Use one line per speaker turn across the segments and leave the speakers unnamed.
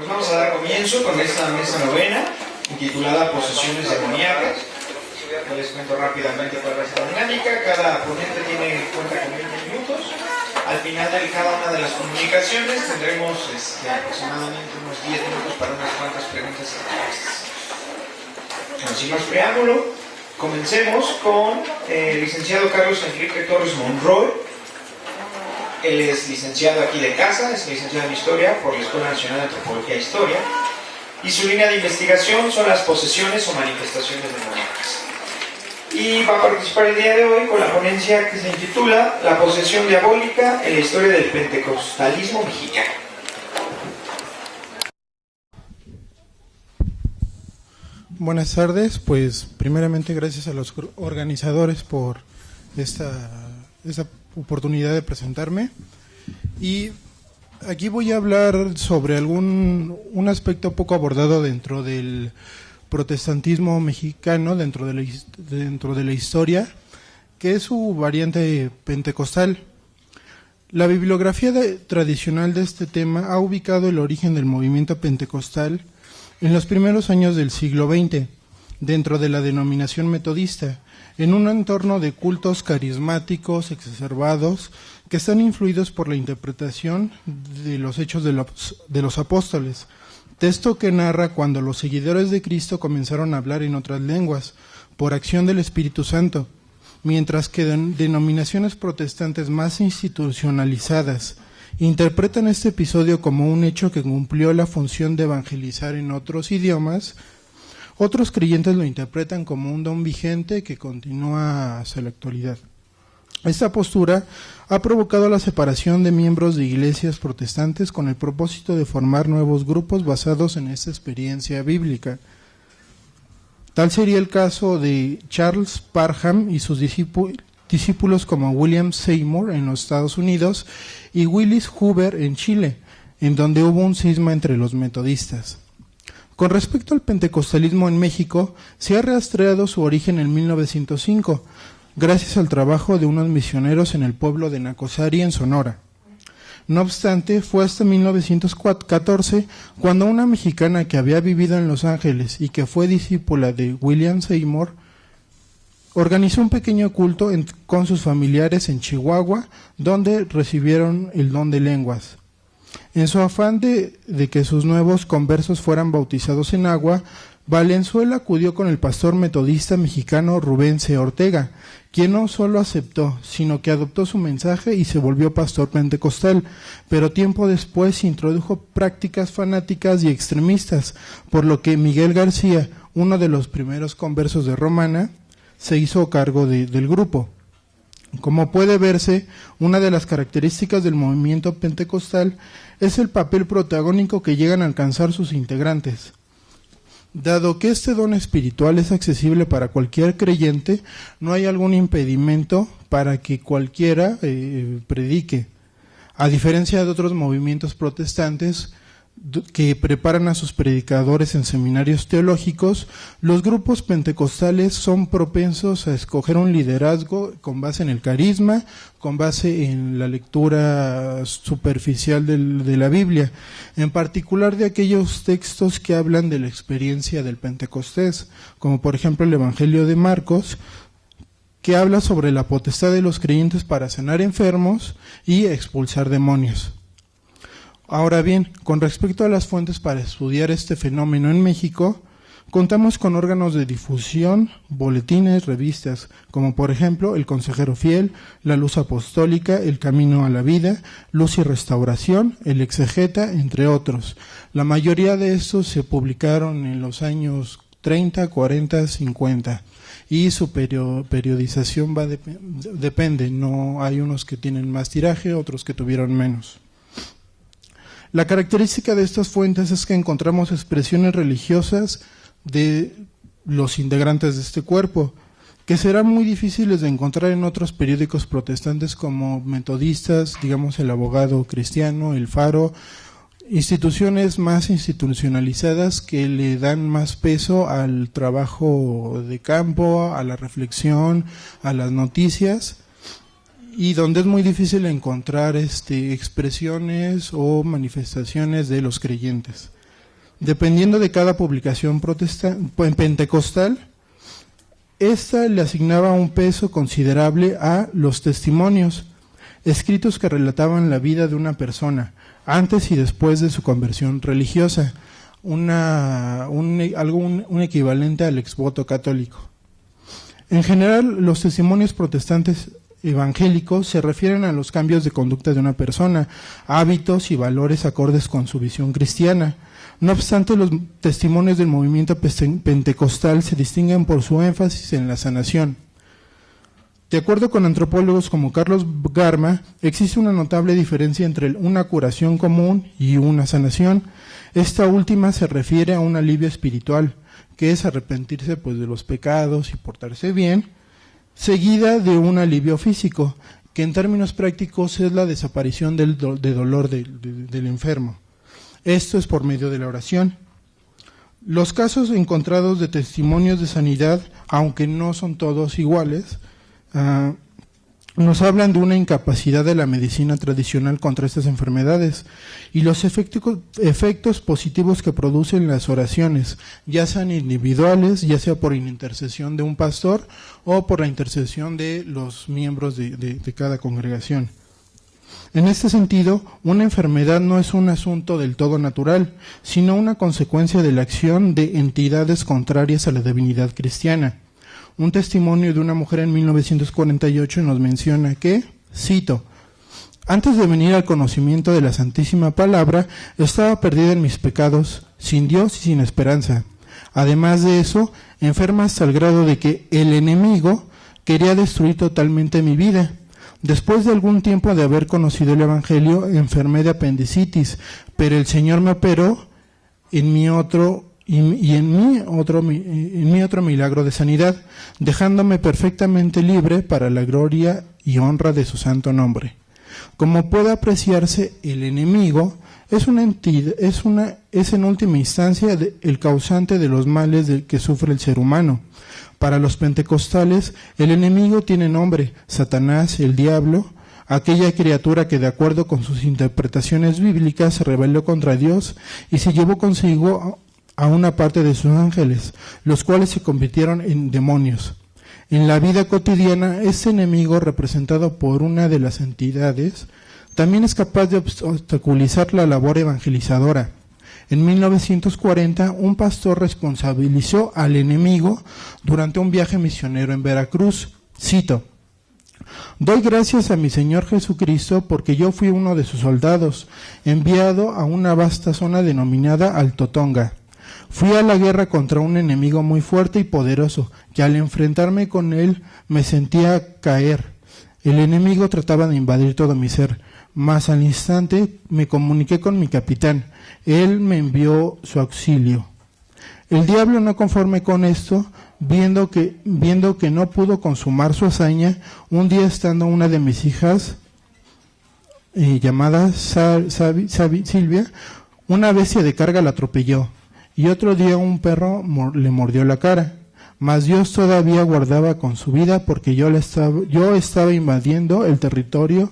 Pues vamos a dar comienzo con esta mesa novena, intitulada Posesiones demoníacas. Les cuento rápidamente cuál va a ser la dinámica. Cada ponente cuenta con 20 minutos. Al final de cada una de las comunicaciones tendremos aproximadamente unos 10 minutos para unas cuantas preguntas y respuestas. Bueno, sin más preámbulo, comencemos con el licenciado Carlos Enrique Torres Monroy. Él es licenciado aquí de casa, es licenciado en Historia por la Escuela Nacional de Antropología e Historia, y su línea de investigación son las posesiones o manifestaciones demoníacas. Y va a participar el día de hoy con la ponencia que se intitula La posesión diabólica en la historia del pentecostalismo mexicano.
Buenas tardes, pues primeramente gracias a los organizadores por esta oportunidad de presentarme, y aquí voy a hablar sobre un aspecto poco abordado dentro del protestantismo mexicano, dentro de la historia, que es su variante pentecostal. La bibliografía tradicional de este tema ha ubicado el origen del movimiento pentecostal en los primeros años del siglo XX, dentro de la denominación metodista, en un entorno de cultos carismáticos exacerbados que están influidos por la interpretación de los hechos de los apóstoles, texto que narra cuando los seguidores de Cristo comenzaron a hablar en otras lenguas, por acción del Espíritu Santo, mientras que denominaciones protestantes más institucionalizadas interpretan este episodio como un hecho que cumplió la función de evangelizar en otros idiomas. Otros creyentes lo interpretan como un don vigente que continúa hasta la actualidad. Esta postura ha provocado la separación de miembros de iglesias protestantes con el propósito de formar nuevos grupos basados en esta experiencia bíblica. Tal sería el caso de Charles Parham y sus discípulos como William Seymour en los Estados Unidos y Willis Huber en Chile, en donde hubo un cisma entre los metodistas. Con respecto al pentecostalismo en México, se ha rastreado su origen en 1905, gracias al trabajo de unos misioneros en el pueblo de Nacosari, en Sonora. No obstante, fue hasta 1914 cuando una mexicana que había vivido en Los Ángeles y que fue discípula de William Seymour organizó un pequeño culto con sus familiares en Chihuahua, donde recibieron el don de lenguas. En su afán de que sus nuevos conversos fueran bautizados en agua, Valenzuela acudió con el pastor metodista mexicano Rubén C. Ortega, quien no solo aceptó, sino que adoptó su mensaje y se volvió pastor pentecostal, pero tiempo después introdujo prácticas fanáticas y extremistas, por lo que Miguel García, uno de los primeros conversos de Romana, se hizo cargo del grupo. Como puede verse, una de las características del movimiento pentecostal es el papel protagónico que llegan a alcanzar sus integrantes. Dado que este don espiritual es accesible para cualquier creyente, no hay algún impedimento para que cualquiera predique. A diferencia de otros movimientos protestantes que preparan a sus predicadores en seminarios teológicos, los grupos pentecostales son propensos a escoger un liderazgo con base en el carisma, con base en la lectura superficial de la Biblia, en particular de aquellos textos que hablan de la experiencia del Pentecostés, como por ejemplo el Evangelio de Marcos, que habla sobre la potestad de los creyentes para sanar enfermos y expulsar demonios. Ahora bien, con respecto a las fuentes para estudiar este fenómeno en México, contamos con órganos de difusión, boletines, revistas, como por ejemplo El Consejero Fiel, La Luz Apostólica, El Camino a la Vida, Luz y Restauración, El Exegeta, entre otros. La mayoría de estos se publicaron en los años 30, 40, 50 y su periodización depende, no hay unos que tienen más tiraje, otros que tuvieron menos. La característica de estas fuentes es que encontramos expresiones religiosas de los integrantes de este cuerpo, que serán muy difíciles de encontrar en otros periódicos protestantes como metodistas, digamos el Abogado Cristiano, el Faro, instituciones más institucionalizadas que le dan más peso al trabajo de campo, a la reflexión, a las noticias, y donde es muy difícil encontrar expresiones o manifestaciones de los creyentes. Dependiendo de cada publicación pentecostal, esta le asignaba un peso considerable a los testimonios, escritos que relataban la vida de una persona antes y después de su conversión religiosa, un equivalente al exvoto católico. En general, los testimonios protestantes evangélicos se refieren a los cambios de conducta de una persona, hábitos y valores acordes con su visión cristiana. No obstante, los testimonios del movimiento pentecostal se distinguen por su énfasis en la sanación. De acuerdo con antropólogos como Carlos Garma, existe una notable diferencia entre una curación común y una sanación. Esta última se refiere a un alivio espiritual, que es arrepentirse de los pecados y portarse bien, seguida de un alivio físico, que en términos prácticos es la desaparición del dolor del enfermo. Esto es por medio de la oración. Los casos encontrados de testimonios de sanidad, aunque no son todos iguales, nos hablan de una incapacidad de la medicina tradicional contra estas enfermedades y los efectos positivos que producen las oraciones, ya sean individuales, ya sea por intercesión de un pastor o por la intercesión de los miembros de cada congregación. En este sentido, una enfermedad no es un asunto del todo natural, sino una consecuencia de la acción de entidades contrarias a la divinidad cristiana. Un testimonio de una mujer en 1948 nos menciona que, cito, «Antes de venir al conocimiento de la Santísima Palabra, estaba perdida en mis pecados, sin Dios y sin esperanza. Además de eso, enferma hasta el grado de que el enemigo quería destruir totalmente mi vida. Después de algún tiempo de haber conocido el Evangelio, enfermé de apendicitis, pero el Señor me operó en mi otro milagro de sanidad, dejándome perfectamente libre para la gloria y honra de su santo nombre». Como puede apreciarse, el enemigo es en última instancia el causante de los males que sufre el ser humano. Para los pentecostales, el enemigo tiene nombre: Satanás, el diablo, aquella criatura que de acuerdo con sus interpretaciones bíblicas se rebeló contra Dios y se llevó consigo a una parte de sus ángeles, los cuales se convirtieron en demonios. En la vida cotidiana, este enemigo, representado por una de las entidades, también es capaz de obstaculizar la labor evangelizadora. En 1940, un pastor responsabilizó al enemigo durante un viaje misionero en Veracruz. Cito: «Doy gracias a mi Señor Jesucristo porque yo fui uno de sus soldados, enviado a una vasta zona denominada Alto Tonga. Fui a la guerra contra un enemigo muy fuerte y poderoso, y al enfrentarme con él me sentía caer. El enemigo trataba de invadir todo mi ser, mas al instante me comuniqué con mi capitán. Él me envió su auxilio. El diablo, no conforme con esto, viendo que no pudo consumar su hazaña, un día estando una de mis hijas, llamada Silvia, una bestia de carga la atropelló, y otro día un perro le mordió la cara. Mas Dios todavía guardaba con su vida porque yo estaba invadiendo el territorio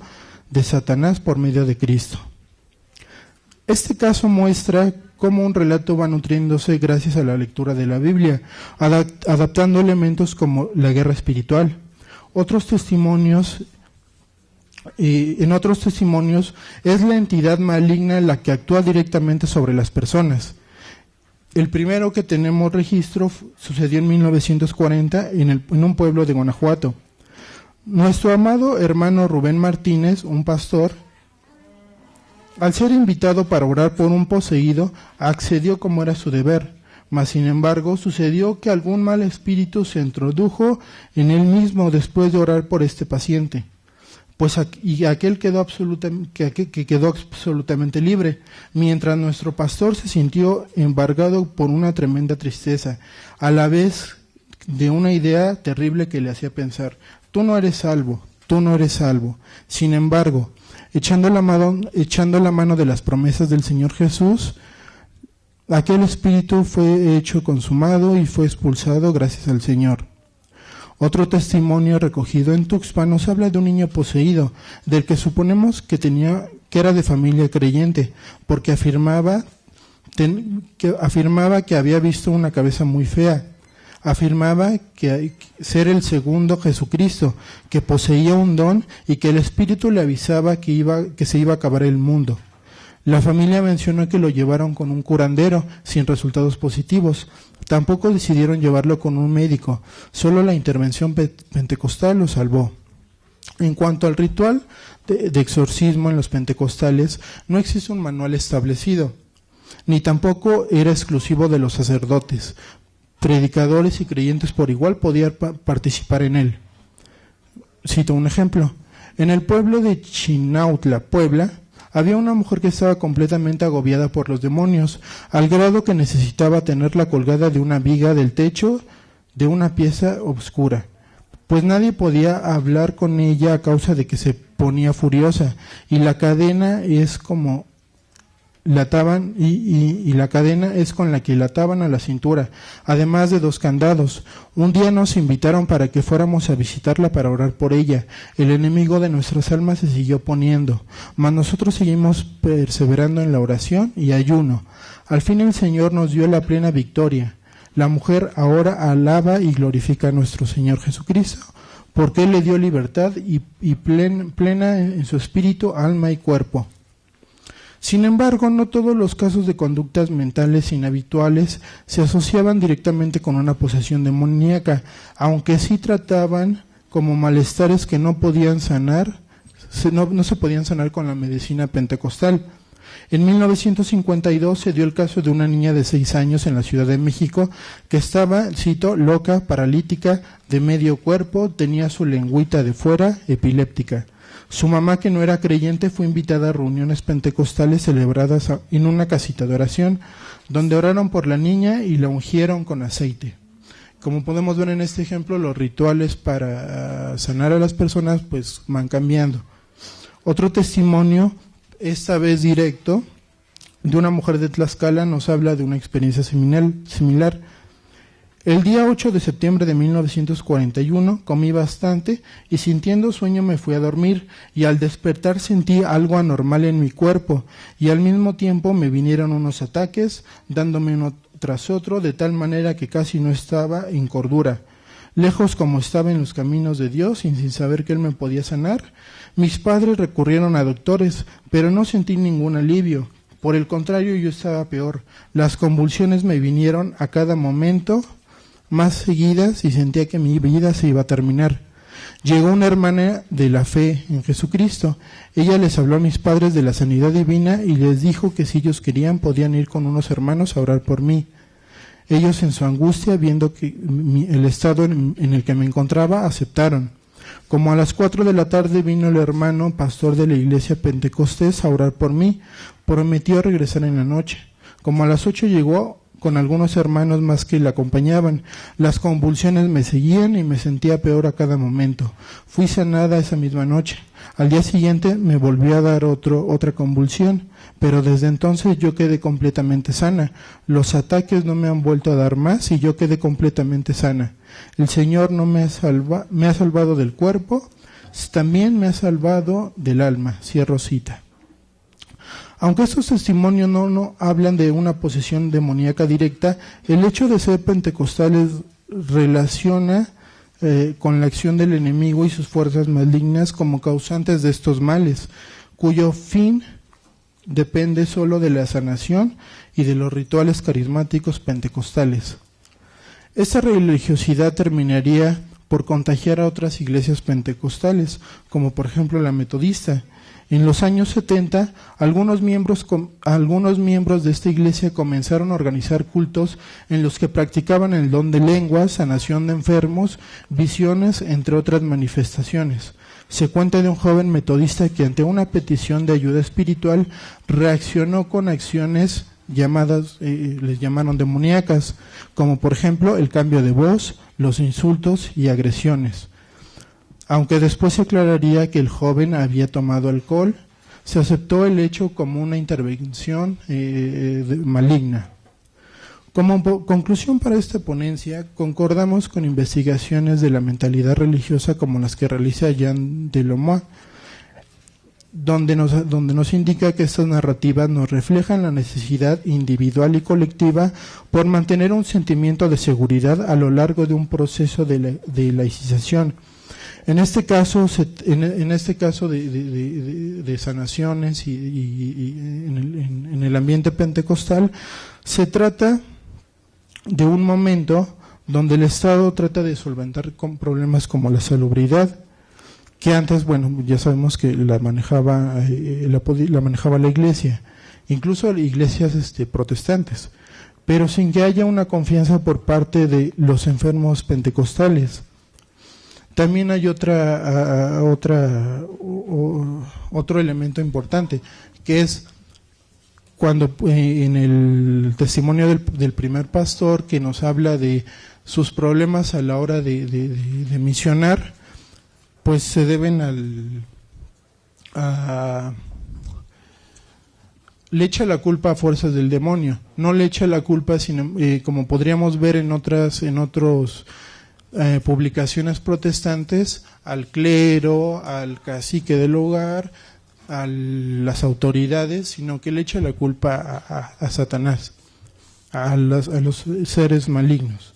de Satanás por medio de Cristo». Este caso muestra cómo un relato va nutriéndose gracias a la lectura de la Biblia, adaptando elementos como la guerra espiritual. En otros testimonios es la entidad maligna la que actúa directamente sobre las personas. El primero que tenemos registro sucedió en 1940 en un pueblo de Guanajuato. Nuestro amado hermano Rubén Martínez, un pastor, al ser invitado para orar por un poseído, accedió como era su deber, mas sin embargo sucedió que algún mal espíritu se introdujo en él mismo después de orar por este paciente, aquel quedó absolutamente libre, mientras nuestro pastor se sintió embargado por una tremenda tristeza, a la vez de una idea terrible que le hacía pensar: tú no eres salvo. Sin embargo, echando la mano de las promesas del Señor Jesús, aquel espíritu fue hecho consumado y fue expulsado gracias al Señor. Otro testimonio recogido en Tuxpan nos habla de un niño poseído, del que suponemos que era de familia creyente, porque afirmaba que afirmaba que había visto una cabeza muy fea. Afirmaba que ser el segundo Jesucristo, que poseía un don y que el Espíritu le avisaba que se iba a acabar el mundo. La familia mencionó que lo llevaron con un curandero sin resultados positivos. Tampoco decidieron llevarlo con un médico, solo la intervención pentecostal lo salvó. En cuanto al ritual de exorcismo en los pentecostales, no existe un manual establecido, ni tampoco era exclusivo de los sacerdotes. Predicadores y creyentes por igual podían participar en él. Cito un ejemplo. En el pueblo de Chinautla, Puebla, había una mujer que estaba completamente agobiada por los demonios, al grado que necesitaba tenerla colgada de una viga del techo de una pieza oscura, pues nadie podía hablar con ella a causa de que se ponía furiosa, y la cadena es como la ataban y la cadena es con la que la ataban a la cintura, además de 2 candados. Un día nos invitaron para que fuéramos a visitarla para orar por ella. El enemigo de nuestras almas se siguió oponiendo, mas nosotros seguimos perseverando en la oración y ayuno. Al fin el Señor nos dio la plena victoria. La mujer ahora alaba y glorifica a nuestro Señor Jesucristo, porque Él le dio libertad y plena en su espíritu, alma y cuerpo. Sin embargo, no todos los casos de conductas mentales inhabituales se asociaban directamente con una posesión demoníaca, aunque sí trataban como malestares que no podían sanar, no se podían sanar con la medicina pentecostal. En 1952 se dio el caso de una niña de 6 años en la Ciudad de México que estaba, cito, loca, paralítica, de medio cuerpo, tenía su lengüita de fuera, epiléptica. Su mamá, que no era creyente, fue invitada a reuniones pentecostales celebradas en una casita de oración, donde oraron por la niña y la ungieron con aceite. Como podemos ver en este ejemplo, los rituales para sanar a las personas pues van cambiando. Otro testimonio, esta vez directo, de una mujer de Tlaxcala, nos habla de una experiencia similar. El día 8 de septiembre de 1941 comí bastante y sintiendo sueño me fui a dormir, y al despertar sentí algo anormal en mi cuerpo y al mismo tiempo me vinieron unos ataques dándome uno tras otro, de tal manera que casi no estaba en cordura. Lejos como estaba en los caminos de Dios y sin saber que Él me podía sanar, mis padres recurrieron a doctores, pero no sentí ningún alivio. Por el contrario, yo estaba peor. Las convulsiones me vinieron a cada momento, más seguidas, y sentía que mi vida se iba a terminar. Llegó una hermana de la fe en Jesucristo. Ella les habló a mis padres de la sanidad divina y les dijo que si ellos querían podían ir con unos hermanos a orar por mí. Ellos, en su angustia, viendo que el estado en el que me encontraba, aceptaron. Como a las 4 de la tarde vino el hermano pastor de la iglesia Pentecostés a orar por mí. Prometió regresar en la noche. Como a las 8 llegó con algunos hermanos más que le acompañaban. Las convulsiones me seguían y me sentía peor a cada momento. Fui sanada esa misma noche. Al día siguiente me volvió a dar otra convulsión, pero desde entonces yo quedé completamente sana. Los ataques no me han vuelto a dar más y yo quedé completamente sana. El Señor no me ha salvado del cuerpo, también me ha salvado del alma. Cierro cita. Aunque estos testimonios no hablan de una posesión demoníaca directa, el hecho de ser pentecostales relaciona con la acción del enemigo y sus fuerzas malignas como causantes de estos males, cuyo fin depende solo de la sanación y de los rituales carismáticos pentecostales. Esta religiosidad terminaría por contagiar a otras iglesias pentecostales, como por ejemplo la metodista. En los años 70, algunos miembros de esta iglesia comenzaron a organizar cultos en los que practicaban el don de lenguas, sanación de enfermos, visiones, entre otras manifestaciones. Se cuenta de un joven metodista que ante una petición de ayuda espiritual reaccionó con acciones les llamaron demoníacas, como por ejemplo el cambio de voz, los insultos y agresiones. Aunque después se aclararía que el joven había tomado alcohol, se aceptó el hecho como una intervención maligna. Como conclusión para esta ponencia, concordamos con investigaciones de la mentalidad religiosa como las que realiza Jean Delomotte. donde nos indica que estas narrativas nos reflejan la necesidad individual y colectiva por mantener un sentimiento de seguridad a lo largo de un proceso de laicización. En este caso, de sanaciones y en el ambiente pentecostal, se trata de un momento donde el Estado trata de solventar con problemas como la salubridad, que antes, bueno, ya sabemos que la manejaba la Iglesia, incluso iglesias protestantes, pero sin que haya una confianza por parte de los enfermos pentecostales. También hay otro elemento importante, que es cuando en el testimonio del primer pastor, que nos habla de sus problemas a la hora de misionar, pues se deben le echa la culpa a fuerzas del demonio, no le echa la culpa, sino, como podríamos ver en otros publicaciones protestantes, al clero, al cacique del lugar, a las autoridades, sino que le echa la culpa a Satanás, a los seres malignos.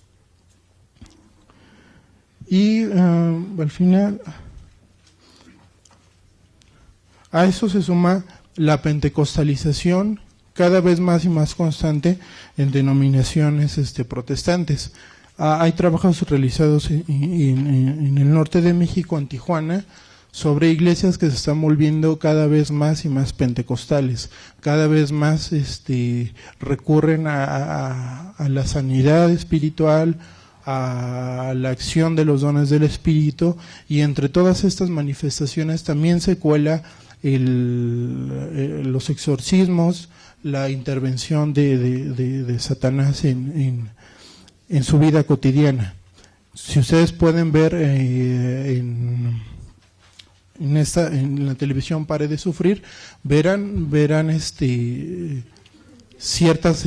Y al final, a eso se suma la pentecostalización cada vez más y más constante en denominaciones protestantes. Hay trabajos realizados en el norte de México, en Tijuana, sobre iglesias que se están volviendo cada vez más y más pentecostales, cada vez más recurren a la sanidad espiritual, a la acción de los dones del Espíritu, y entre todas estas manifestaciones también se cuela los exorcismos, la intervención de Satanás en su vida cotidiana. Si ustedes pueden ver en la televisión Pare de Sufrir, verán ciertas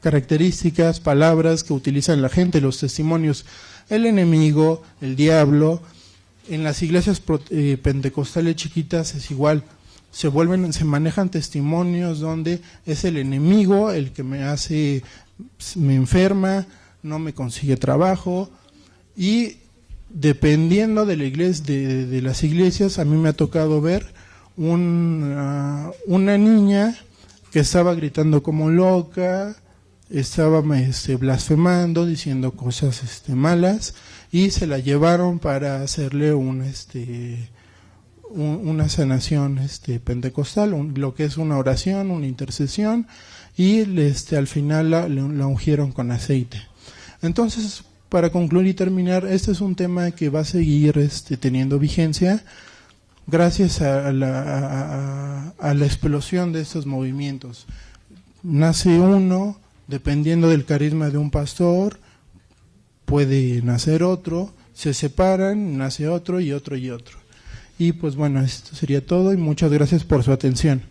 características, palabras que utilizan la gente, los testimonios, el enemigo, el diablo. En las iglesias pentecostales chiquitas es igual, se manejan testimonios donde es el enemigo el que me enferma, no me consigue trabajo, y dependiendo de la iglesia, de las iglesias, a mí me ha tocado ver una niña que estaba gritando como loca, estaba blasfemando, diciendo cosas malas, y se la llevaron para hacerle una sanación pentecostal, lo que es una oración, una intercesión, y al final la ungieron con aceite. Entonces, para concluir y terminar, este es un tema que va a seguir teniendo vigencia gracias a la explosión de estos movimientos. Nace uno, dependiendo del carisma de un pastor, puede nacer otro, se separan, nace otro y otro y otro. Y pues bueno, esto sería todo y muchas gracias por su atención.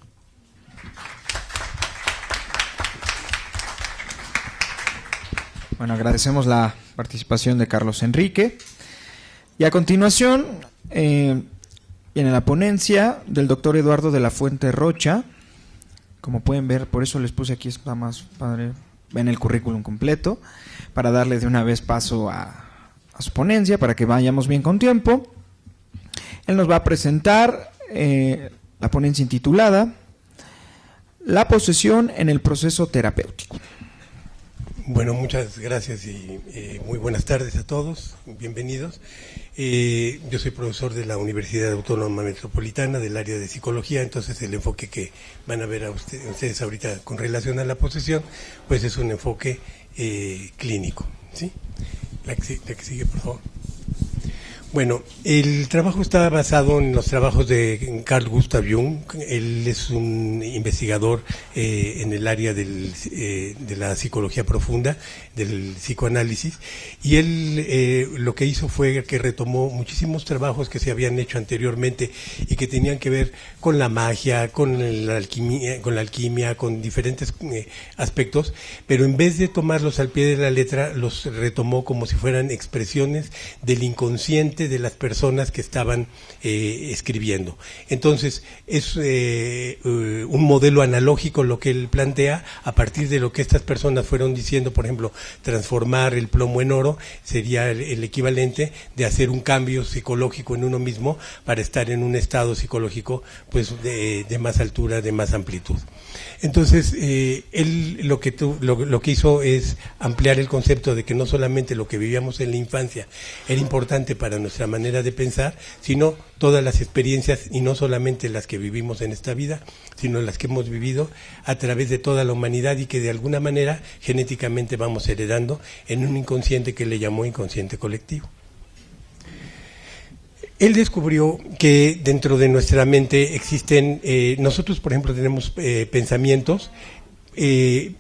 Bueno, agradecemos la participación de Carlos Enrique. Y a continuación viene la ponencia del doctor Eduardo de la Fuente Rocha. Como pueden ver, por eso les puse aquí, está más padre, ven el currículum completo, para darle de una vez paso a su ponencia, para que vayamos bien con tiempo. Él nos va a presentar la ponencia intitulada La posesión en el proceso terapéutico.
Bueno, muchas gracias y muy buenas tardes a todos, bienvenidos. Yo soy profesor de la Universidad Autónoma Metropolitana del área de psicología, entonces el enfoque que van a ver ustedes ahorita con relación a la posesión, pues es un enfoque clínico, ¿sí? La que sigue, por favor. Bueno, el trabajo está basado en los trabajos de Carl Gustav Jung. Él es un investigador en el área de la psicología profunda, del psicoanálisis, y él lo que hizo fue que retomó muchísimos trabajos que se habían hecho anteriormente y que tenían que ver con la magia, con la alquimia, con diferentes aspectos, pero en vez de tomarlos al pie de la letra, los retomó como si fueran expresiones del inconsciente mente de las personas que estaban escribiendo. Entonces, es un modelo analógico lo que él plantea, a partir de lo que estas personas fueron diciendo. Por ejemplo, transformar el plomo en oro sería el equivalente de hacer un cambio psicológico en uno mismo para estar en un estado psicológico pues de más altura, de más amplitud. Entonces, él lo que hizo es ampliar el concepto de que no solamente lo que vivíamos en la infancia era importante para nuestra manera de pensar, sino todas las experiencias, y no solamente las que vivimos en esta vida, sino las que hemos vivido a través de toda la humanidad, y que de alguna manera genéticamente vamos heredando en un inconsciente que le llamó inconsciente colectivo. Él descubrió que dentro de nuestra mente existen, nosotros por ejemplo tenemos pensamientos,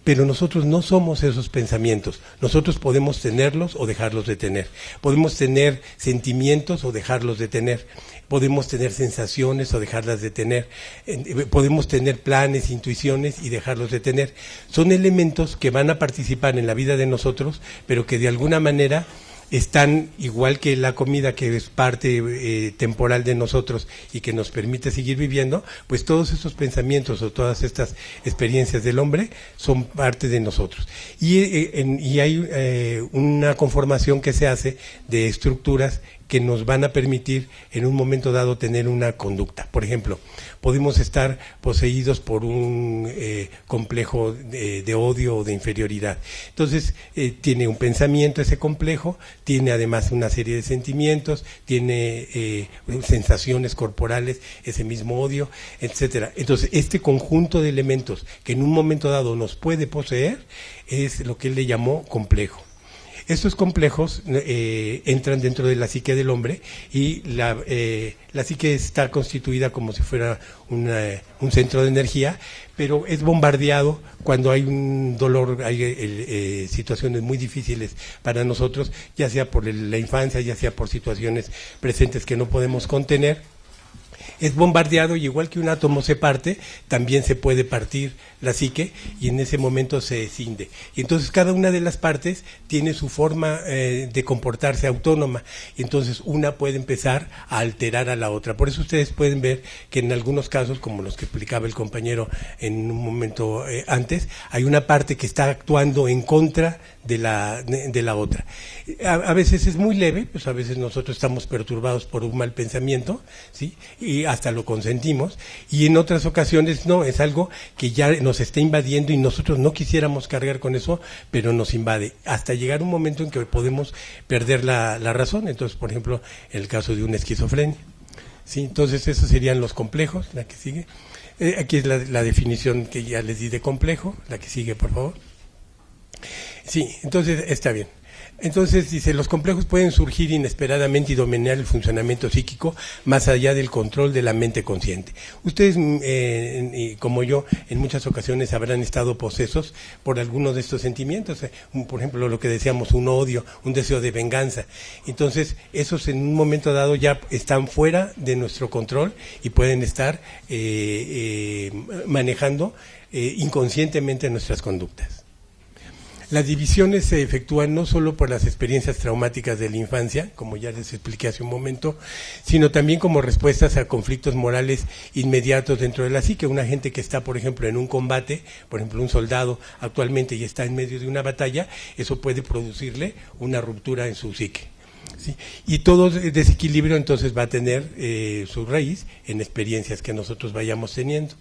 pero nosotros no somos esos pensamientos. Nosotros podemos tenerlos o dejarlos de tener. Podemos tener sentimientos o dejarlos de tener. Podemos tener sensaciones o dejarlas de tener. Podemos tener planes, intuiciones y dejarlos de tener. Son elementos que van a participar en la vida de nosotros, pero que de alguna manera están, igual que la comida, que es parte temporal de nosotros y que nos permite seguir viviendo, pues todos esos pensamientos o todas estas experiencias del hombre son parte de nosotros. Y hay una conformación que se hace de estructuras que nos van a permitir en un momento dado tener una conducta. Por ejemplo, podemos estar poseídos por un complejo de odio o de inferioridad. Entonces, tiene un pensamiento ese complejo, tiene además una serie de sentimientos, tiene sensaciones corporales, ese mismo odio, etcétera. Entonces, este conjunto de elementos que en un momento dado nos puede poseer es lo que él le llamó complejo. Estos complejos entran dentro de la psique del hombre, y la psique está constituida como si fuera un centro de energía, pero es bombardeado cuando hay un dolor, hay situaciones muy difíciles para nosotros, ya sea por la infancia, ya sea por situaciones presentes que no podemos contener. Es bombardeado, y igual que un átomo se parte, también se puede partir la psique, y en ese momento se escinde. Y entonces cada una de las partes tiene su forma de comportarse autónoma, y entonces una puede empezar a alterar a la otra. Por eso ustedes pueden ver que en algunos casos, como los que explicaba el compañero en un momento antes, hay una parte que está actuando en contra de la otra. A veces es muy leve, pues a veces nosotros estamos perturbados por un mal pensamiento, ¿sí? Y hasta lo consentimos, y en otras ocasiones no, es algo que ya nos está invadiendo y nosotros no quisiéramos cargar con eso, pero nos invade, hasta llegar un momento en que podemos perder la razón. Entonces, por ejemplo, en el caso de una esquizofrenia, ¿sí? Entonces esos serían los complejos. La que sigue, aquí es la definición que ya les di de complejo. La que sigue, por favor. Sí, entonces está bien. Entonces dice, los complejos pueden surgir inesperadamente y dominar el funcionamiento psíquico más allá del control de la mente consciente. Ustedes, como yo, en muchas ocasiones habrán estado posesos por algunos de estos sentimientos, por ejemplo, lo que decíamos, un odio, un deseo de venganza. Entonces, esos en un momento dado ya están fuera de nuestro control y pueden estar manejando inconscientemente nuestras conductas. Las divisiones se efectúan no solo por las experiencias traumáticas de la infancia, como ya les expliqué hace un momento, sino también como respuestas a conflictos morales inmediatos dentro de la psique. Una gente que está, por ejemplo, en un combate, por ejemplo, un soldado actualmente y está en medio de una batalla, eso puede producirle una ruptura en su psique. ¿Sí? Y todo desequilibrio entonces va a tener su raíz en experiencias que nosotros vayamos teniendo.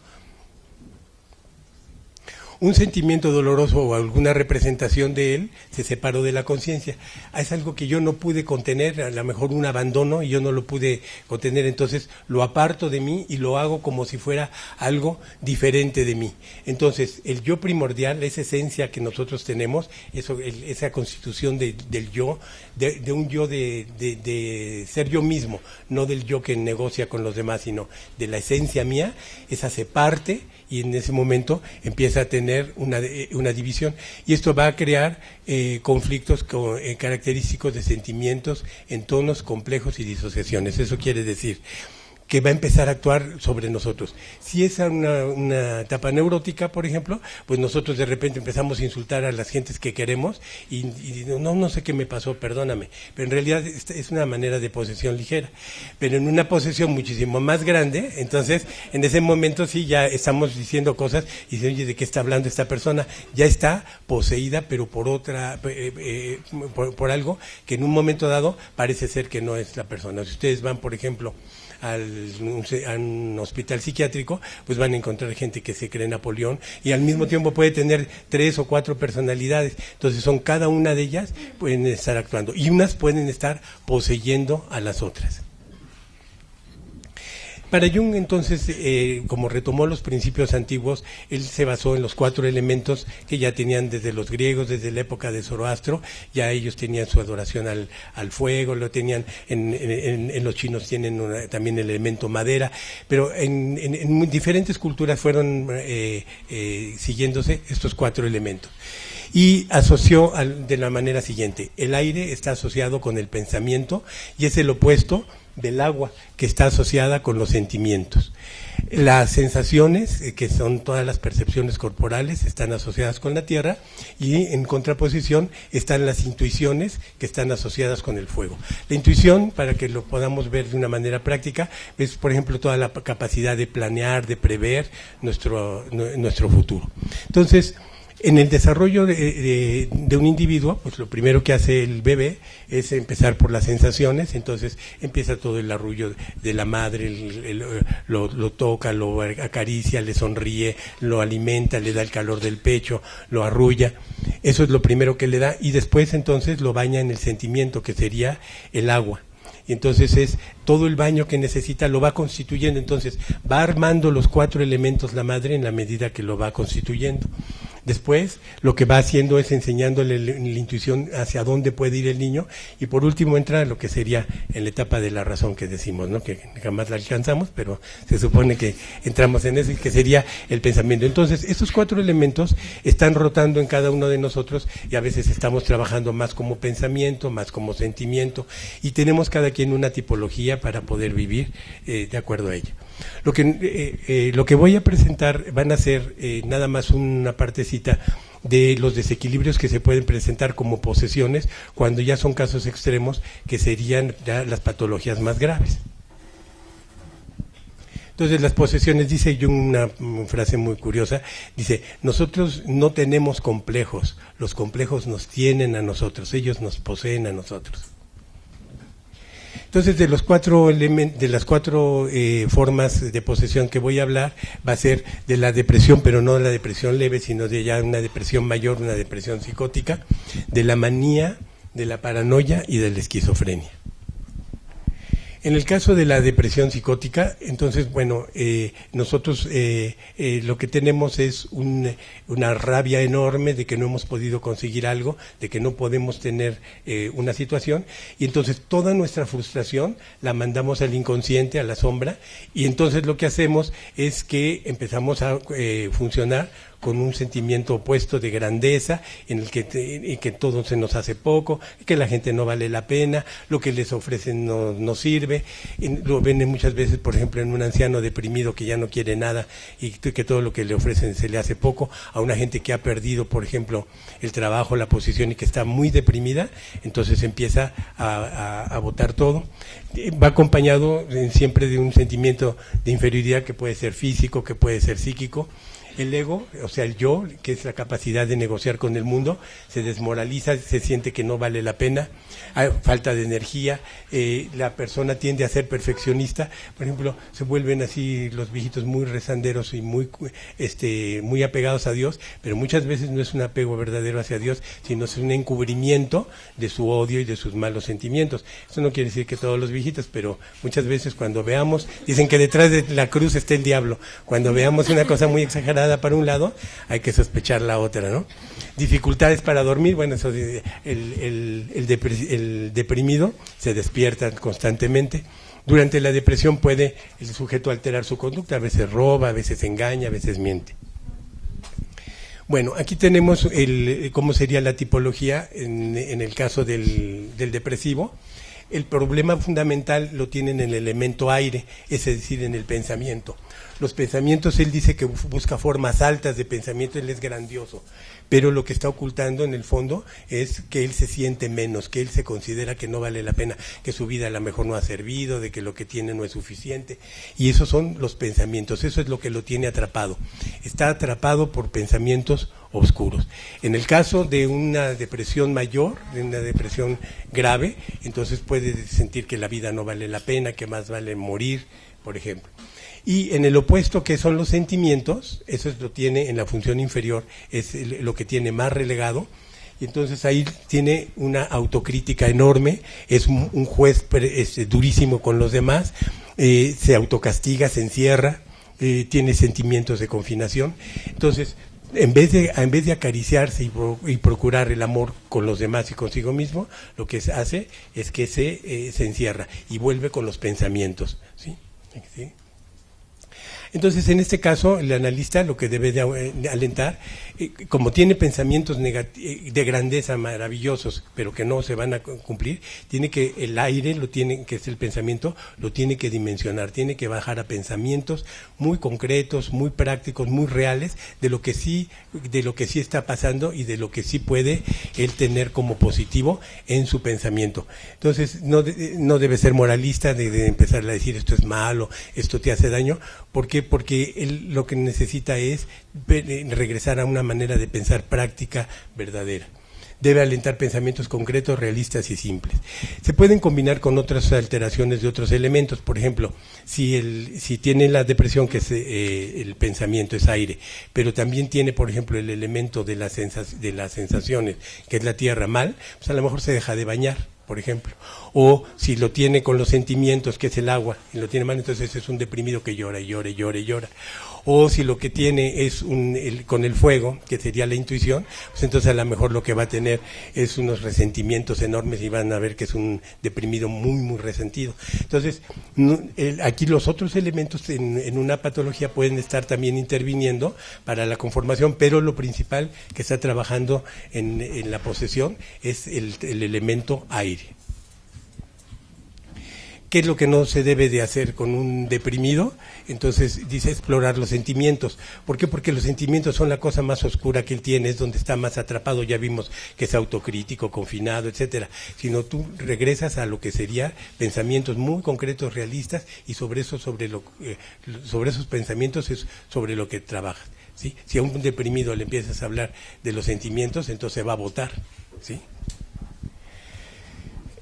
Un sentimiento doloroso o alguna representación de él se separó de la conciencia. Es algo que yo no pude contener, a lo mejor un abandono, y yo no lo pude contener, entonces lo aparto de mí y lo hago como si fuera algo diferente de mí. Entonces, el yo primordial, esa esencia que nosotros tenemos, esa constitución del yo, de un yo de ser yo mismo, no del yo que negocia con los demás, sino de la esencia mía, esa se parte, y en ese momento empieza a tener una división, y esto va a crear conflictos característicos de sentimientos en tonos complejos y disociaciones. Eso quiere decir que va a empezar a actuar sobre nosotros. Si es una etapa neurótica, por ejemplo, pues nosotros de repente empezamos a insultar a las gentes que queremos y no sé qué me pasó, perdóname, pero en realidad es una manera de posesión ligera. Pero en una posesión muchísimo más grande, entonces en ese momento sí ya estamos diciendo cosas y dicen, oye, ¿de qué está hablando esta persona? Ya está poseída, pero por otra, por algo que en un momento dado parece ser que no es la persona. Si ustedes van, por ejemplo, a un hospital psiquiátrico, pues van a encontrar gente que se cree Napoleón y al mismo tiempo puede tener 3 o 4 personalidades. Entonces cada una de ellas pueden estar actuando y unas pueden estar poseyendo a las otras. Para Jung, entonces, como retomó los principios antiguos, él se basó en los 4 elementos que ya tenían desde los griegos, desde la época de Zoroastro, ya ellos tenían su adoración al fuego, lo tenían, en los chinos tienen también el elemento madera, pero en diferentes culturas fueron siguiéndose estos 4 elementos. Y asoció de la manera siguiente: el aire está asociado con el pensamiento y es el opuesto del agua, que está asociada con los sentimientos. Las sensaciones, que son todas las percepciones corporales, están asociadas con la tierra, y en contraposición están las intuiciones, que están asociadas con el fuego. La intuición, para que lo podamos ver de una manera práctica, es, por ejemplo, toda la capacidad de planear, de prever nuestro futuro. Entonces, en el desarrollo de un individuo, pues lo primero que hace el bebé es empezar por las sensaciones. Entonces empieza todo el arrullo de la madre, lo toca, lo acaricia, le sonríe, lo alimenta, le da el calor del pecho, lo arrulla. Eso es lo primero que le da, y después entonces lo baña en el sentimiento, que sería el agua. Y entonces es todo el baño que necesita, lo va constituyendo. Entonces va armando los 4 elementos la madre en la medida que lo va constituyendo. Después, lo que va haciendo es enseñándole la intuición hacia dónde puede ir el niño, y por último entra lo que sería en la etapa de la razón, que decimos, ¿no?, que jamás la alcanzamos, pero se supone que entramos en eso, y que sería el pensamiento. Entonces, estos 4 elementos están rotando en cada uno de nosotros, y a veces estamos trabajando más como pensamiento, más como sentimiento, y tenemos cada quien una tipología para poder vivir de acuerdo a ella. Lo que voy a presentar van a ser nada más una partecita de los desequilibrios que se pueden presentar como posesiones cuando ya son casos extremos, que serían ya las patologías más graves. Entonces, las posesiones, dice Jung una frase muy curiosa, dice: nosotros no tenemos complejos, los complejos nos tienen a nosotros, ellos nos poseen a nosotros. Entonces, de las 4 formas de posesión que voy a hablar, va a ser de la depresión, pero no de la depresión leve, sino de ya una depresión mayor, una depresión psicótica, de la manía, de la paranoia y de la esquizofrenia. En el caso de la depresión psicótica, entonces, bueno, nosotros lo que tenemos es una rabia enorme de que no hemos podido conseguir algo, de que no podemos tener una situación, y entonces toda nuestra frustración la mandamos al inconsciente, a la sombra, y entonces lo que hacemos es que empezamos a funcionar con un sentimiento opuesto de grandeza, en el que todo se nos hace poco, que la gente no vale la pena, lo que les ofrecen no sirve. Lo ven muchas veces, por ejemplo, en un anciano deprimido que ya no quiere nada y que todo lo que le ofrecen se le hace poco, a una gente que ha perdido, por ejemplo, el trabajo, la posición, y que está muy deprimida, entonces empieza a botar todo. Va acompañado siempre de un sentimiento de inferioridad, que puede ser físico, que puede ser psíquico. El ego, o sea, el yo, que es la capacidad de negociar con el mundo, se desmoraliza, se siente que no vale la pena, hay falta de energía, la persona tiende a ser perfeccionista. Por ejemplo, se vuelven así los viejitos muy rezanderos y muy apegados a Dios, pero muchas veces no es un apego verdadero hacia Dios, sino es un encubrimiento de su odio y de sus malos sentimientos. Eso no quiere decir que todos los viejitos, pero muchas veces cuando veamos, dicen que detrás de la cruz está el diablo. Cuando veamos una cosa muy exagerada para un lado, hay que sospechar la otra, ¿no? Dificultades para dormir, bueno, eso el deprimido se despierta constantemente. Durante la depresión puede el sujeto alterar su conducta, a veces roba, a veces engaña, a veces miente. Bueno, aquí tenemos cómo sería la tipología en el caso del depresivo. el problema fundamental lo tiene en el elemento aire, es decir, en el pensamiento. Los pensamientos, él dice que busca formas altas de pensamiento, él es grandioso, pero lo que está ocultando en el fondo es que él se siente menos, que él se considera que no vale la pena, que su vida a lo mejor no ha servido, de que lo que tiene no es suficiente, y esos son los pensamientos, eso es lo que lo tiene atrapado. Está atrapado por pensamientos oscuros. En el caso de una depresión mayor, de una depresión grave, entonces puede sentir que la vida no vale la pena, que más vale morir, por ejemplo. Y en el opuesto, que son los sentimientos, eso lo tiene en la función inferior, es lo que tiene más relegado, y entonces ahí tiene una autocrítica enorme, es un juez durísimo con los demás, se autocastiga, se encierra, tiene sentimientos de confinación. Entonces, en vez de acariciarse y procurar el amor con los demás y consigo mismo, lo que hace es que se encierra y vuelve con los pensamientos, ¿sí? ¿Sí? Entonces, en este caso, el analista lo que debe de alentar, como tiene pensamientos de grandeza maravillosos, pero que no se van a cumplir, tiene que el aire, que es el pensamiento, lo tiene que dimensionar, tiene que bajar a pensamientos muy concretos, muy prácticos, muy reales, de lo que sí está pasando y de lo que sí puede él tener como positivo en su pensamiento. Entonces, no debe ser moralista de empezar a decir esto es malo, esto te hace daño. ¿Por qué? Porque él lo que necesita es regresar a una manera de pensar práctica, verdadera. Debe alentar pensamientos concretos, realistas y simples. Se pueden combinar con otras alteraciones de otros elementos. Por ejemplo, si tiene la depresión, que es el pensamiento es aire, pero también tiene, por ejemplo, el elemento de las sensaciones, que es la tierra, mal, pues a lo mejor se deja de bañar, por ejemplo. O si lo tiene con los sentimientos, que es el agua, y lo tiene mal, entonces es un deprimido que llora y llora y llora y llora. O si lo que tiene es con el fuego, que sería la intuición, pues entonces a lo mejor lo que va a tener es unos resentimientos enormes y van a ver que es un deprimido muy, muy resentido. Entonces, aquí los otros elementos en una patología pueden estar también interviniendo para la conformación, pero lo principal que está trabajando en la posesión es el elemento aire. ¿Qué es lo que no se debe de hacer con un deprimido? Entonces dice explorar los sentimientos. ¿Por qué? Porque los sentimientos son la cosa más oscura que él tiene, es donde está más atrapado. Ya vimos que es autocrítico, confinado, etcétera. Sino tú regresas a lo que sería pensamientos muy concretos, realistas, y sobre esos pensamientos es sobre lo que trabajas, ¿sí? Si a un deprimido le empiezas a hablar de los sentimientos, entonces va a votar, ¿sí?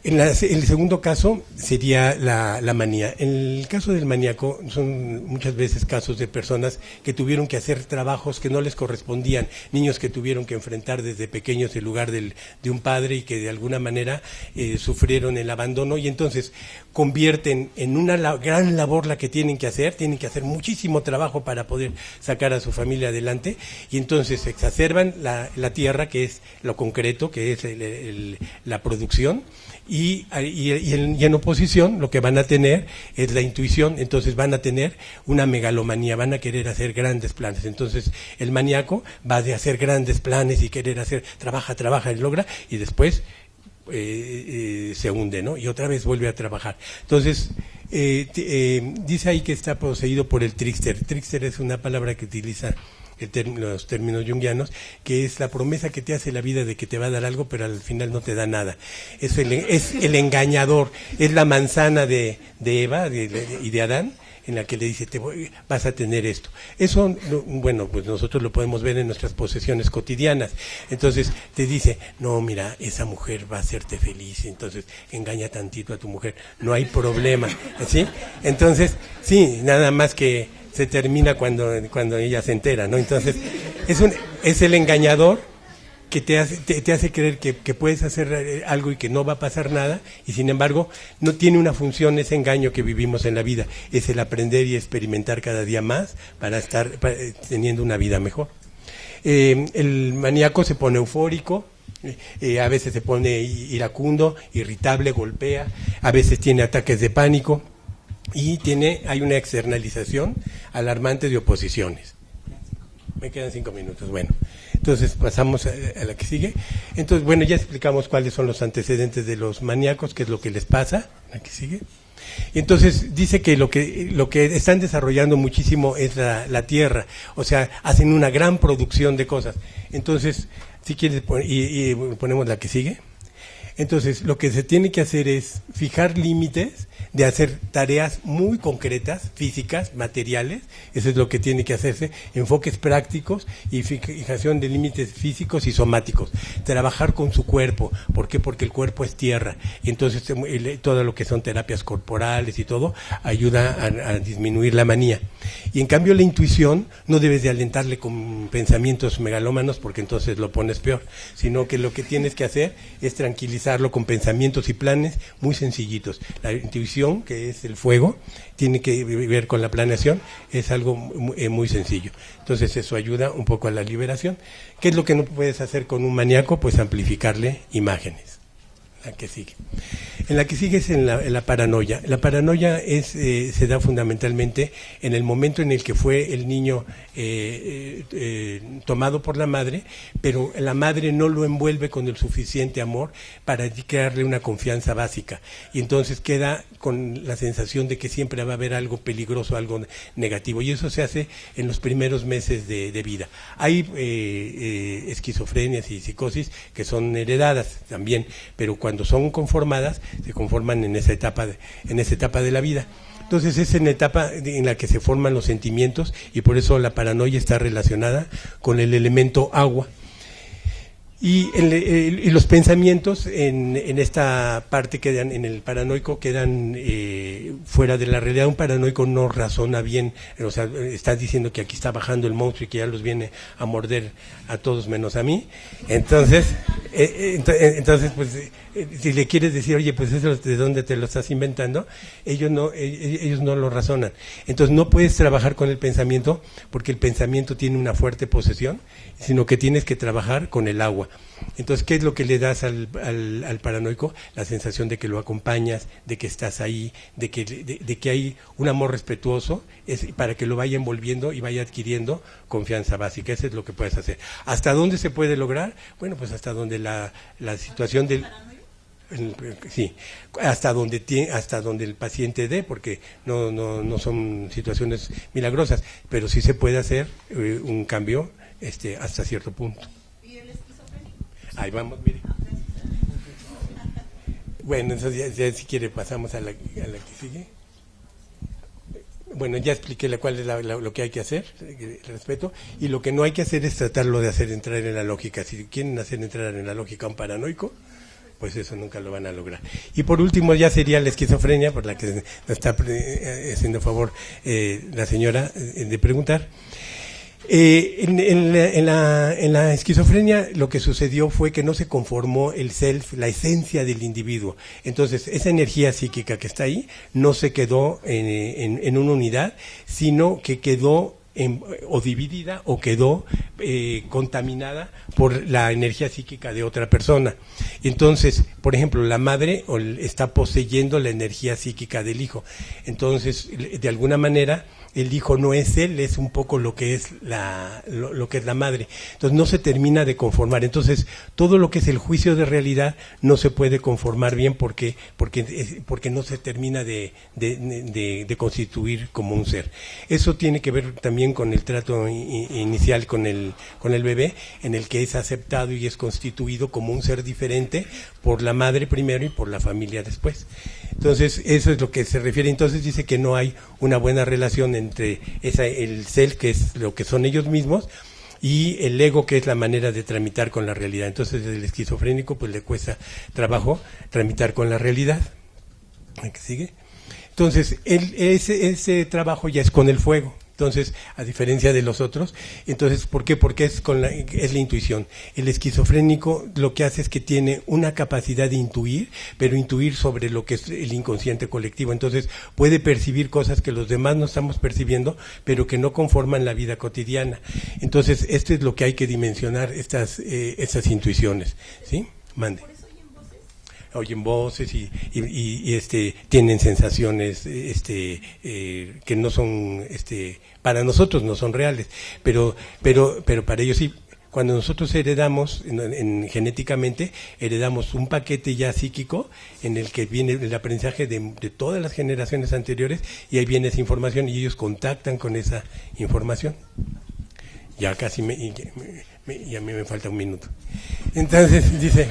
El segundo caso sería la manía. En el caso del maníaco son muchas veces casos de personas que tuvieron que hacer trabajos que no les correspondían, niños que tuvieron que enfrentar desde pequeños el lugar de un padre y que de alguna manera sufrieron el abandono, y entonces convierten en una gran labor la que tienen que hacer muchísimo trabajo para poder sacar a su familia adelante, y entonces exacerban la tierra, que es lo concreto, que es la producción. Y en oposición lo que van a tener es la intuición, entonces van a tener una megalomanía, van a querer hacer grandes planes. Entonces el maníaco va de hacer grandes planes y querer hacer, trabaja y logra, y después se hunde, ¿no? Y otra vez vuelve a trabajar. Entonces dice ahí que está poseído por el trickster. Trickster es una palabra que utiliza los términos junguianos, que es la promesa que te hace la vida de que te va a dar algo, pero al final no te da nada. Es el engañador, es la manzana de Eva y de Adán, en la que le dice, vas a tener esto. Eso, bueno, pues nosotros lo podemos ver en nuestras posesiones cotidianas. Entonces te dice, no, mira, esa mujer va a hacerte feliz, entonces engaña tantito a tu mujer, no hay problema, ¿sí? Entonces, sí, nada más que se termina cuando ella se entera, ¿no? Entonces, es el engañador que te hace creer que puedes hacer algo y que no va a pasar nada, y sin embargo no tiene una función ese engaño que vivimos en la vida, es el aprender y experimentar cada día más para estar teniendo una vida mejor. El maníaco se pone eufórico, a veces se pone iracundo, irritable, golpea, a veces tiene ataques de pánico, y hay una externalización alarmante de oposiciones. Me quedan 5 minutos, bueno. Entonces pasamos a la que sigue. Entonces, bueno, ya explicamos cuáles son los antecedentes de los maníacos, qué es lo que les pasa. La que sigue. Entonces dice que lo que están desarrollando muchísimo es la tierra, o sea, hacen una gran producción de cosas. Entonces, si quieres, y ponemos la que sigue. Entonces, lo que se tiene que hacer es fijar límites de hacer tareas muy concretas, físicas, materiales. Eso es lo que tiene que hacerse, enfoques prácticos y fijación de límites físicos y somáticos. Trabajar con su cuerpo. ¿Por qué? Porque el cuerpo es tierra. Y entonces todo lo que son terapias corporales y todo ayuda a disminuir la manía. Y en cambio la intuición no debes de alentarle con pensamientos megalómanos, porque entonces lo pones peor, sino que lo que tienes que hacer es tranquilizarlo con pensamientos y planes muy sencillitos. La intuición, que es el fuego, tiene que ver con la planeación, es algo muy sencillo. Entonces eso ayuda un poco a la liberación. ¿Qué es lo que no puedes hacer con un maníaco? Pues amplificarle imágenes. La que sigue. En la que sigue es en la paranoia. La paranoia se da fundamentalmente en el momento en el que fue el niño tomado por la madre, pero la madre no lo envuelve con el suficiente amor para crearle una confianza básica. Y entonces queda con la sensación de que siempre va a haber algo peligroso, algo negativo. Y eso se hace en los primeros meses de vida. Hay esquizofrenias y psicosis que son heredadas también, pero cuando son conformadas, se conforman en esa etapa de la vida. Entonces es en la etapa en la que se forman los sentimientos, y por eso la paranoia está relacionada con el elemento agua. Y los pensamientos en esta parte quedan, en el paranoico quedan fuera de la realidad. Un paranoico no razona bien, o sea, está diciendo que aquí está bajando el monstruo y que ya los viene a morder a todos menos a mí. Entonces pues si le quieres decir, oye, pues eso de dónde te lo estás inventando, ellos no lo razonan. Entonces no puedes trabajar con el pensamiento, porque el pensamiento tiene una fuerte posesión, sino que tienes que trabajar con el agua. Entonces, ¿qué es lo que le das al paranoico? La sensación de que lo acompañas, de que estás ahí, de que hay un amor respetuoso, para que lo vaya envolviendo y vaya adquiriendo confianza básica. Eso es lo que puedes hacer. ¿Hasta dónde se puede lograr? Bueno, pues hasta donde la situación del... Sí, hasta donde el paciente dé, porque no son situaciones milagrosas, pero sí se puede hacer un cambio hasta cierto punto.
¿Y el esquizofrénico?
Ahí vamos, mire. Bueno, entonces ya si quiere pasamos a la que sigue. Bueno, ya expliqué cuál es lo que hay que hacer, respeto, y lo que no hay que hacer es tratarlo de hacer entrar en la lógica. Si quieren hacer entrar en la lógica a un paranoico, pues eso nunca lo van a lograr. Y por último ya sería la esquizofrenia, por la que nos está haciendo favor la señora de preguntar. En la esquizofrenia lo que sucedió fue que no se conformó el self, la esencia del individuo. Entonces esa energía psíquica que está ahí no se quedó en una unidad, sino que quedó o dividida o quedó contaminada por la energía psíquica de otra persona. Entonces, por ejemplo, la madre está poseyendo la energía psíquica del hijo. Entonces, de alguna manera, el hijo no es él, es un poco lo que es lo que es la madre. Entonces no se termina de conformar. Entonces todo lo que es el juicio de realidad no se puede conformar bien porque no se termina de constituir como un ser. Eso tiene que ver también con el trato inicial con el bebé, en el que es aceptado y es constituido como un ser diferente por la madre primero y por la familia después. Entonces eso es lo que se refiere. Entonces dice que no hay una buena relación entre el self, que es lo que son ellos mismos, y el ego, que es la manera de tramitar con la realidad. Entonces el esquizofrénico pues le cuesta trabajo tramitar con la realidad. ¿Qué sigue? Entonces ese trabajo ya es con el fuego. Entonces, a diferencia de los otros, entonces, ¿por qué? Porque es la intuición. El esquizofrénico lo que hace es que tiene una capacidad de intuir, pero intuir sobre lo que es el inconsciente colectivo. Entonces, puede percibir cosas que los demás no estamos percibiendo, pero que no conforman la vida cotidiana. Entonces, esto es lo que hay que dimensionar, estas intuiciones. ¿Sí? Mande. Oyen voces y tienen sensaciones que no son para nosotros no son reales, pero para ellos sí. Cuando nosotros heredamos, genéticamente, heredamos un paquete ya psíquico en el que viene el aprendizaje de todas las generaciones anteriores, y ahí viene esa información y ellos contactan con esa información. Ya casi y a mí me falta un minuto. Entonces dice...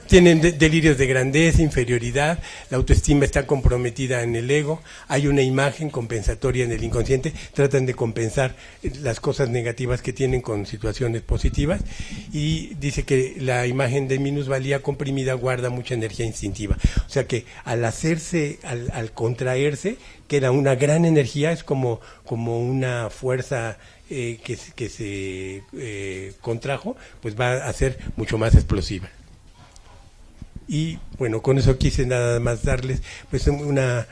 Tienen delirios de grandeza, inferioridad, la autoestima está comprometida en el ego, hay una imagen compensatoria en el inconsciente, tratan de compensar las cosas negativas que tienen con situaciones positivas, y dice que la imagen de minusvalía comprimida guarda mucha energía instintiva. O sea que al hacerse, al contraerse, queda una gran energía, es como una fuerza que se contrajo, pues va a ser mucho más explosiva. Y bueno, con eso quise nada más darles pues una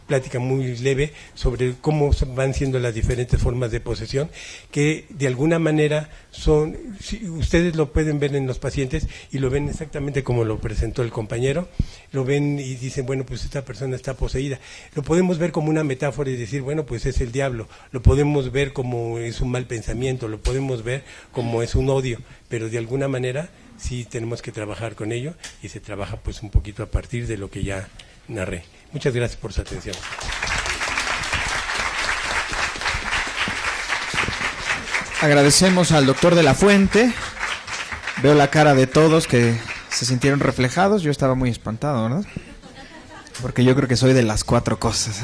plática muy leve sobre cómo van siendo las diferentes formas de posesión, que de alguna manera son, si ustedes lo pueden ver en los pacientes y lo ven exactamente como lo presentó el compañero, lo ven y dicen, bueno, pues esta persona está poseída. Lo podemos ver como una metáfora y decir, bueno, pues es el diablo, lo podemos ver como es un mal pensamiento, lo podemos ver como es un odio, pero de alguna manera sí tenemos que trabajar con ello, y se trabaja pues un poquito a partir de lo que ya narré. Muchas gracias por su atención.
Agradecemos al doctor de la Fuente. Veo la cara de todos que se sintieron reflejados. Yo estaba muy espantado, ¿verdad? Porque yo creo que soy de las 4 cosas.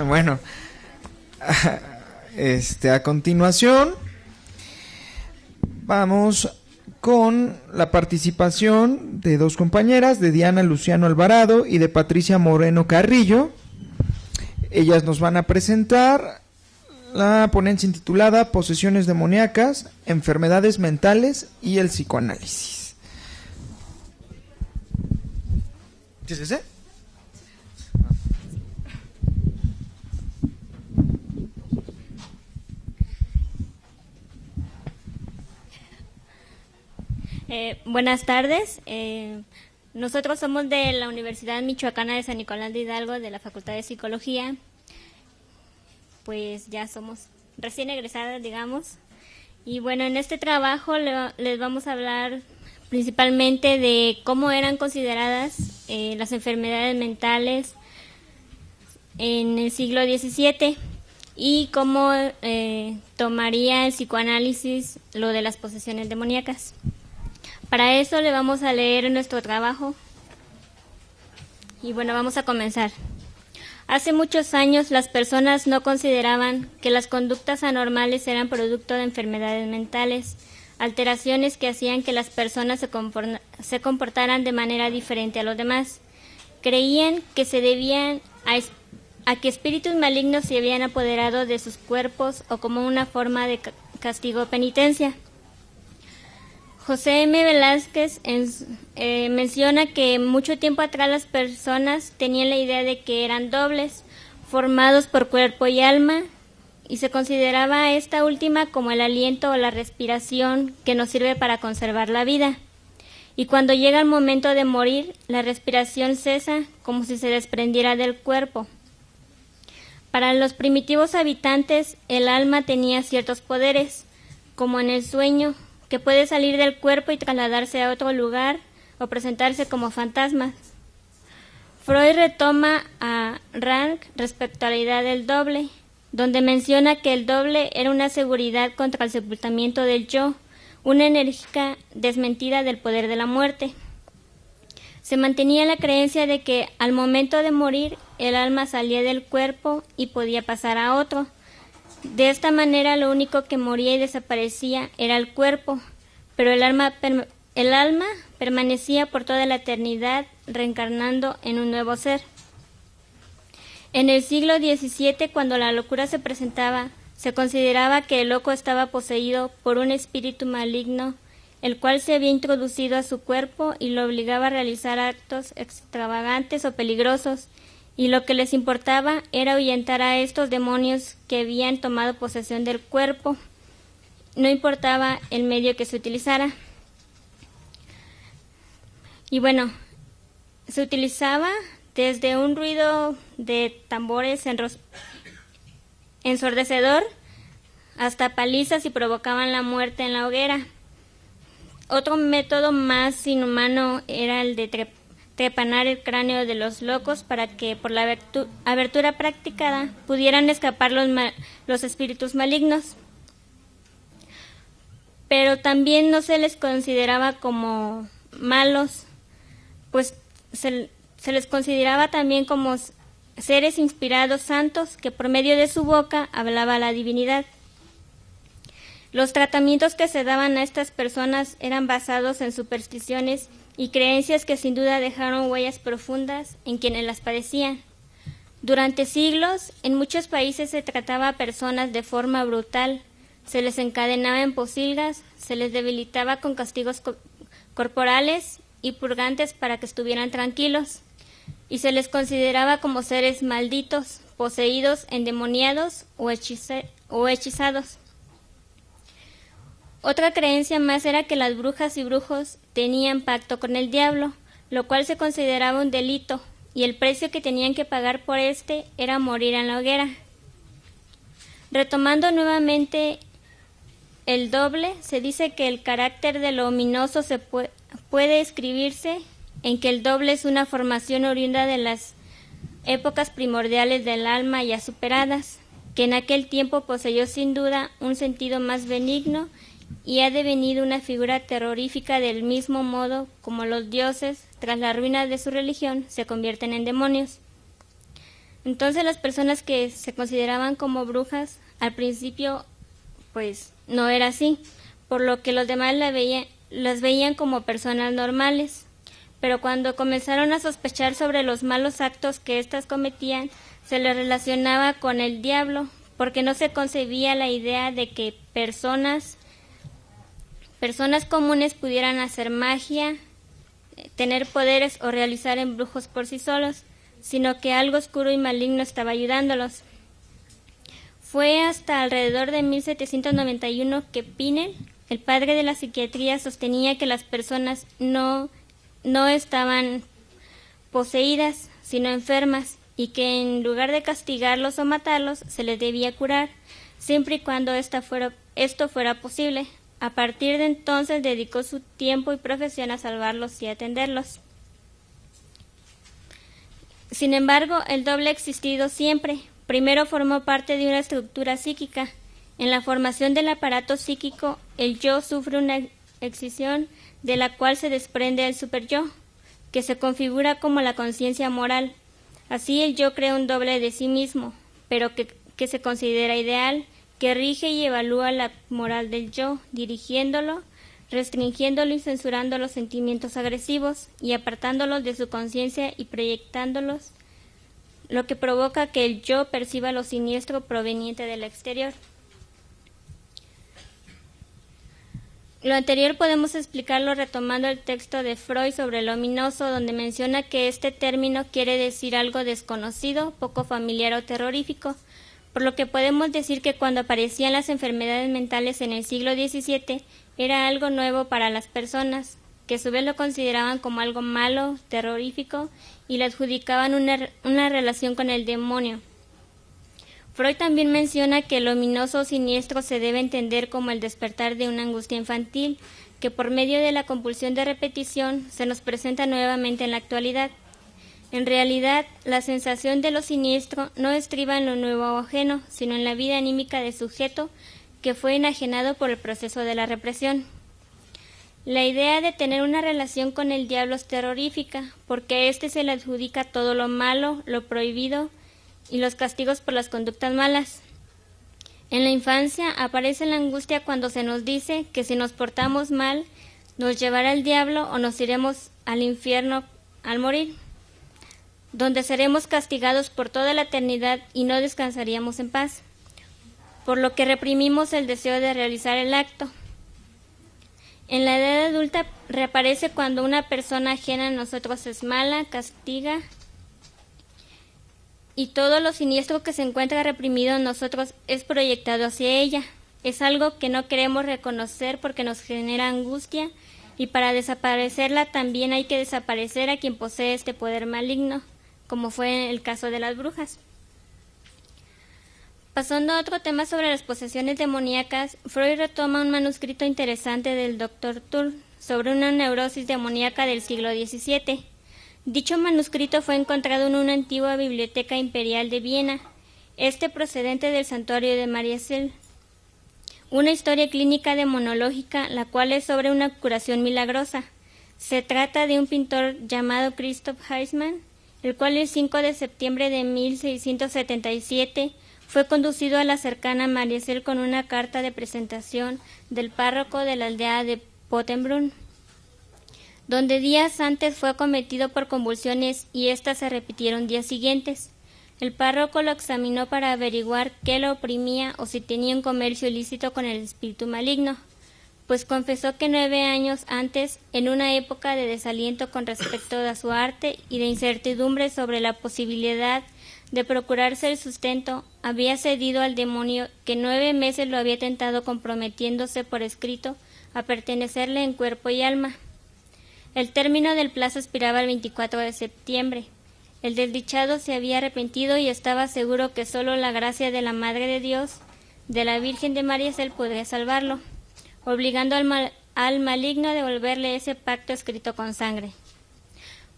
Bueno, a continuación vamos con la participación de 2 compañeras, de Diana Luciano Alvarado y de Patricia Moreno Carrillo. Ellas nos van a presentar la ponencia intitulada Posesiones demoníacas, enfermedades mentales y el psicoanálisis. ¿Sí es ese?
Buenas tardes. Nosotros somos de la Universidad Michoacana de San Nicolás de Hidalgo, de la Facultad de Psicología. Pues ya somos recién egresadas, digamos. Y bueno, en este trabajo les vamos a hablar principalmente de cómo eran consideradas las enfermedades mentales en el siglo XVII y cómo tomaría el psicoanálisis lo de las posesiones demoníacas. Para eso le vamos a leer nuestro trabajo. Y bueno, vamos a comenzar. Hace muchos años las personas no consideraban que las conductas anormales eran producto de enfermedades mentales, alteraciones que hacían que las personas se comportaran de manera diferente a los demás. Creían que se debían a que espíritus malignos se habían apoderado de sus cuerpos o como una forma de castigo o penitencia. José M. Velázquez menciona que mucho tiempo atrás las personas tenían la idea de que eran dobles, formados por cuerpo y alma, y se consideraba a esta última como el aliento o la respiración que nos sirve para conservar la vida. Y cuando llega el momento de morir, la respiración cesa como si se desprendiera del cuerpo. Para los primitivos habitantes, el alma tenía ciertos poderes, como en el sueño, que puede salir del cuerpo y trasladarse a otro lugar o presentarse como fantasmas. Freud retoma a Rank respecto a la idea del doble, donde menciona que el doble era una seguridad contra el sepultamiento del yo, una enérgica desmentida del poder de la muerte. Se mantenía la creencia de que al momento de morir el alma salía del cuerpo y podía pasar a otro. De esta manera lo único que moría y desaparecía era el cuerpo, pero el alma permanecía por toda la eternidad reencarnando en un nuevo ser. En el siglo XVII, cuando la locura se presentaba, se consideraba que el loco estaba poseído por un espíritu maligno, el cual se había introducido a su cuerpo y lo obligaba a realizar actos extravagantes o peligrosos, y lo que les importaba era ahuyentar a estos demonios que habían tomado posesión del cuerpo, no importaba el medio que se utilizara. Y bueno, se utilizaba desde un ruido de tambores ensordecedor hasta palizas y provocaban la muerte en la hoguera. Otro método más inhumano era el de trepanar el cráneo de los locos para que por la abertura practicada pudieran escapar los espíritus malignos. Pero también no se les consideraba como malos, pues se les consideraba también como seres inspirados santos que por medio de su boca hablaba la divinidad. Los tratamientos que se daban a estas personas eran basados en supersticiones y creencias que sin duda dejaron huellas profundas en quienes las padecían. Durante siglos, en muchos países se trataba a personas de forma brutal, se les encadenaba en pocilgas, se les debilitaba con castigos corporales y purgantes para que estuvieran tranquilos, y se les consideraba como seres malditos, poseídos, endemoniados o hechizados. Otra creencia más era que las brujas y brujos tenían pacto con el diablo, lo cual se consideraba un delito, y el precio que tenían que pagar por este era morir en la hoguera. Retomando nuevamente el doble, se dice que el carácter de lo ominoso se puede escribirse en que el doble es una formación oriunda de las épocas primordiales del alma ya superadas, que en aquel tiempo poseyó sin duda un sentido más benigno y ha devenido una figura terrorífica del mismo modo como los dioses, tras la ruina de su religión, se convierten en demonios. Entonces las personas que se consideraban como brujas, al principio, pues no era así, por lo que los demás las veían como personas normales. Pero cuando comenzaron a sospechar sobre los malos actos que éstas cometían, se les relacionaba con el diablo, porque no se concebía la idea de que personas comunes pudieran hacer magia, tener poderes o realizar embrujos por sí solos, sino que algo oscuro y maligno estaba ayudándolos. Fue hasta alrededor de 1791 que Pinel, el padre de la psiquiatría, sostenía que las personas no estaban poseídas, sino enfermas, y que en lugar de castigarlos o matarlos, se les debía curar, siempre y cuando esto fuera posible. A partir de entonces dedicó su tiempo y profesión a salvarlos y atenderlos. Sin embargo, el doble ha existido siempre. Primero formó parte de una estructura psíquica. En la formación del aparato psíquico, el yo sufre una excisión de la cual se desprende el superyo, que se configura como la conciencia moral. Así el yo crea un doble de sí mismo, pero que se considera ideal, que rige y evalúa la moral del yo, dirigiéndolo, restringiéndolo y censurando los sentimientos agresivos y apartándolos de su conciencia y proyectándolos, lo que provoca que el yo perciba lo siniestro proveniente del exterior. Lo anterior podemos explicarlo retomando el texto de Freud sobre lo ominoso, donde menciona que este término quiere decir algo desconocido, poco familiar o terrorífico, por lo que podemos decir que cuando aparecían las enfermedades mentales en el siglo XVII era algo nuevo para las personas, que a su vez lo consideraban como algo malo, terrorífico, y le adjudicaban una relación con el demonio. Freud también menciona que lo ominoso o siniestro se debe entender como el despertar de una angustia infantil, que por medio de la compulsión de repetición se nos presenta nuevamente en la actualidad. En realidad, la sensación de lo siniestro no estriba en lo nuevo o ajeno, sino en la vida anímica del sujeto que fue enajenado por el proceso de la represión. La idea de tener una relación con el diablo es terrorífica, porque a éste se le adjudica todo lo malo, lo prohibido y los castigos por las conductas malas. En la infancia aparece la angustia cuando se nos dice que si nos portamos mal, nos llevará el diablo o nos iremos al infierno al morir, donde seremos castigados por toda la eternidad y no descansaríamos en paz, por lo que reprimimos el deseo de realizar el acto. En la edad adulta reaparece cuando una persona ajena a nosotros es mala, castiga, y todo lo siniestro que se encuentra reprimido en nosotros es proyectado hacia ella. Es algo que no queremos reconocer porque nos genera angustia, y para desaparecerla también hay que desaparecer a quien posee este poder maligno, como fue en el caso de las brujas. Pasando a otro tema sobre las posesiones demoníacas, Freud retoma un manuscrito interesante del Dr. Tull sobre una neurosis demoníaca del siglo XVII. Dicho manuscrito fue encontrado en una antigua biblioteca imperial de Viena, procedente del santuario de María Cel. Una historia clínica demonológica, la cual es sobre una curación milagrosa. Se trata de un pintor llamado Christoph Heisman, el cual el 5 de septiembre de 1677 fue conducido a la cercana Mariazell con una carta de presentación del párroco de la aldea de Pottenbrunn, donde días antes fue acometido por convulsiones y éstas se repitieron días siguientes. El párroco lo examinó para averiguar qué lo oprimía o si tenía un comercio ilícito con el espíritu maligno, pues confesó que 9 años antes, en una época de desaliento con respecto a su arte y de incertidumbre sobre la posibilidad de procurarse el sustento, había cedido al demonio que 9 meses lo había tentado, comprometiéndose por escrito a pertenecerle en cuerpo y alma. El término del plazo expiraba el 24 de septiembre. El desdichado se había arrepentido y estaba seguro que sólo la gracia de la Madre de Dios, de la Virgen de Mariazell, podría salvarlo, obligando al maligno a devolverle ese pacto escrito con sangre.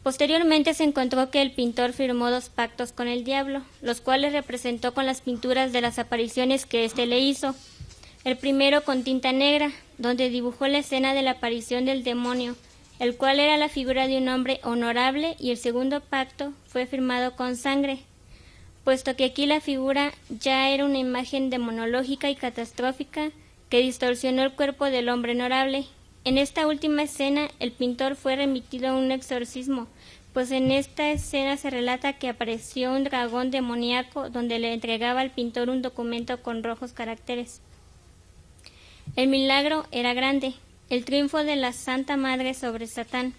Posteriormente se encontró que el pintor firmó 2 pactos con el diablo, los cuales representó con las pinturas de las apariciones que éste le hizo. El primero con tinta negra, donde dibujó la escena de la aparición del demonio, el cual era la figura de un hombre honorable, y el segundo pacto fue firmado con sangre, puesto que aquí la figura ya era una imagen demonológica y catastrófica que distorsionó el cuerpo del hombre honorable. En esta última escena, el pintor fue remitido a un exorcismo, pues en esta escena se relata que apareció un dragón demoníaco donde le entregaba al pintor un documento con rojos caracteres. El milagro era grande, el triunfo de la Santa Madre sobre Satán,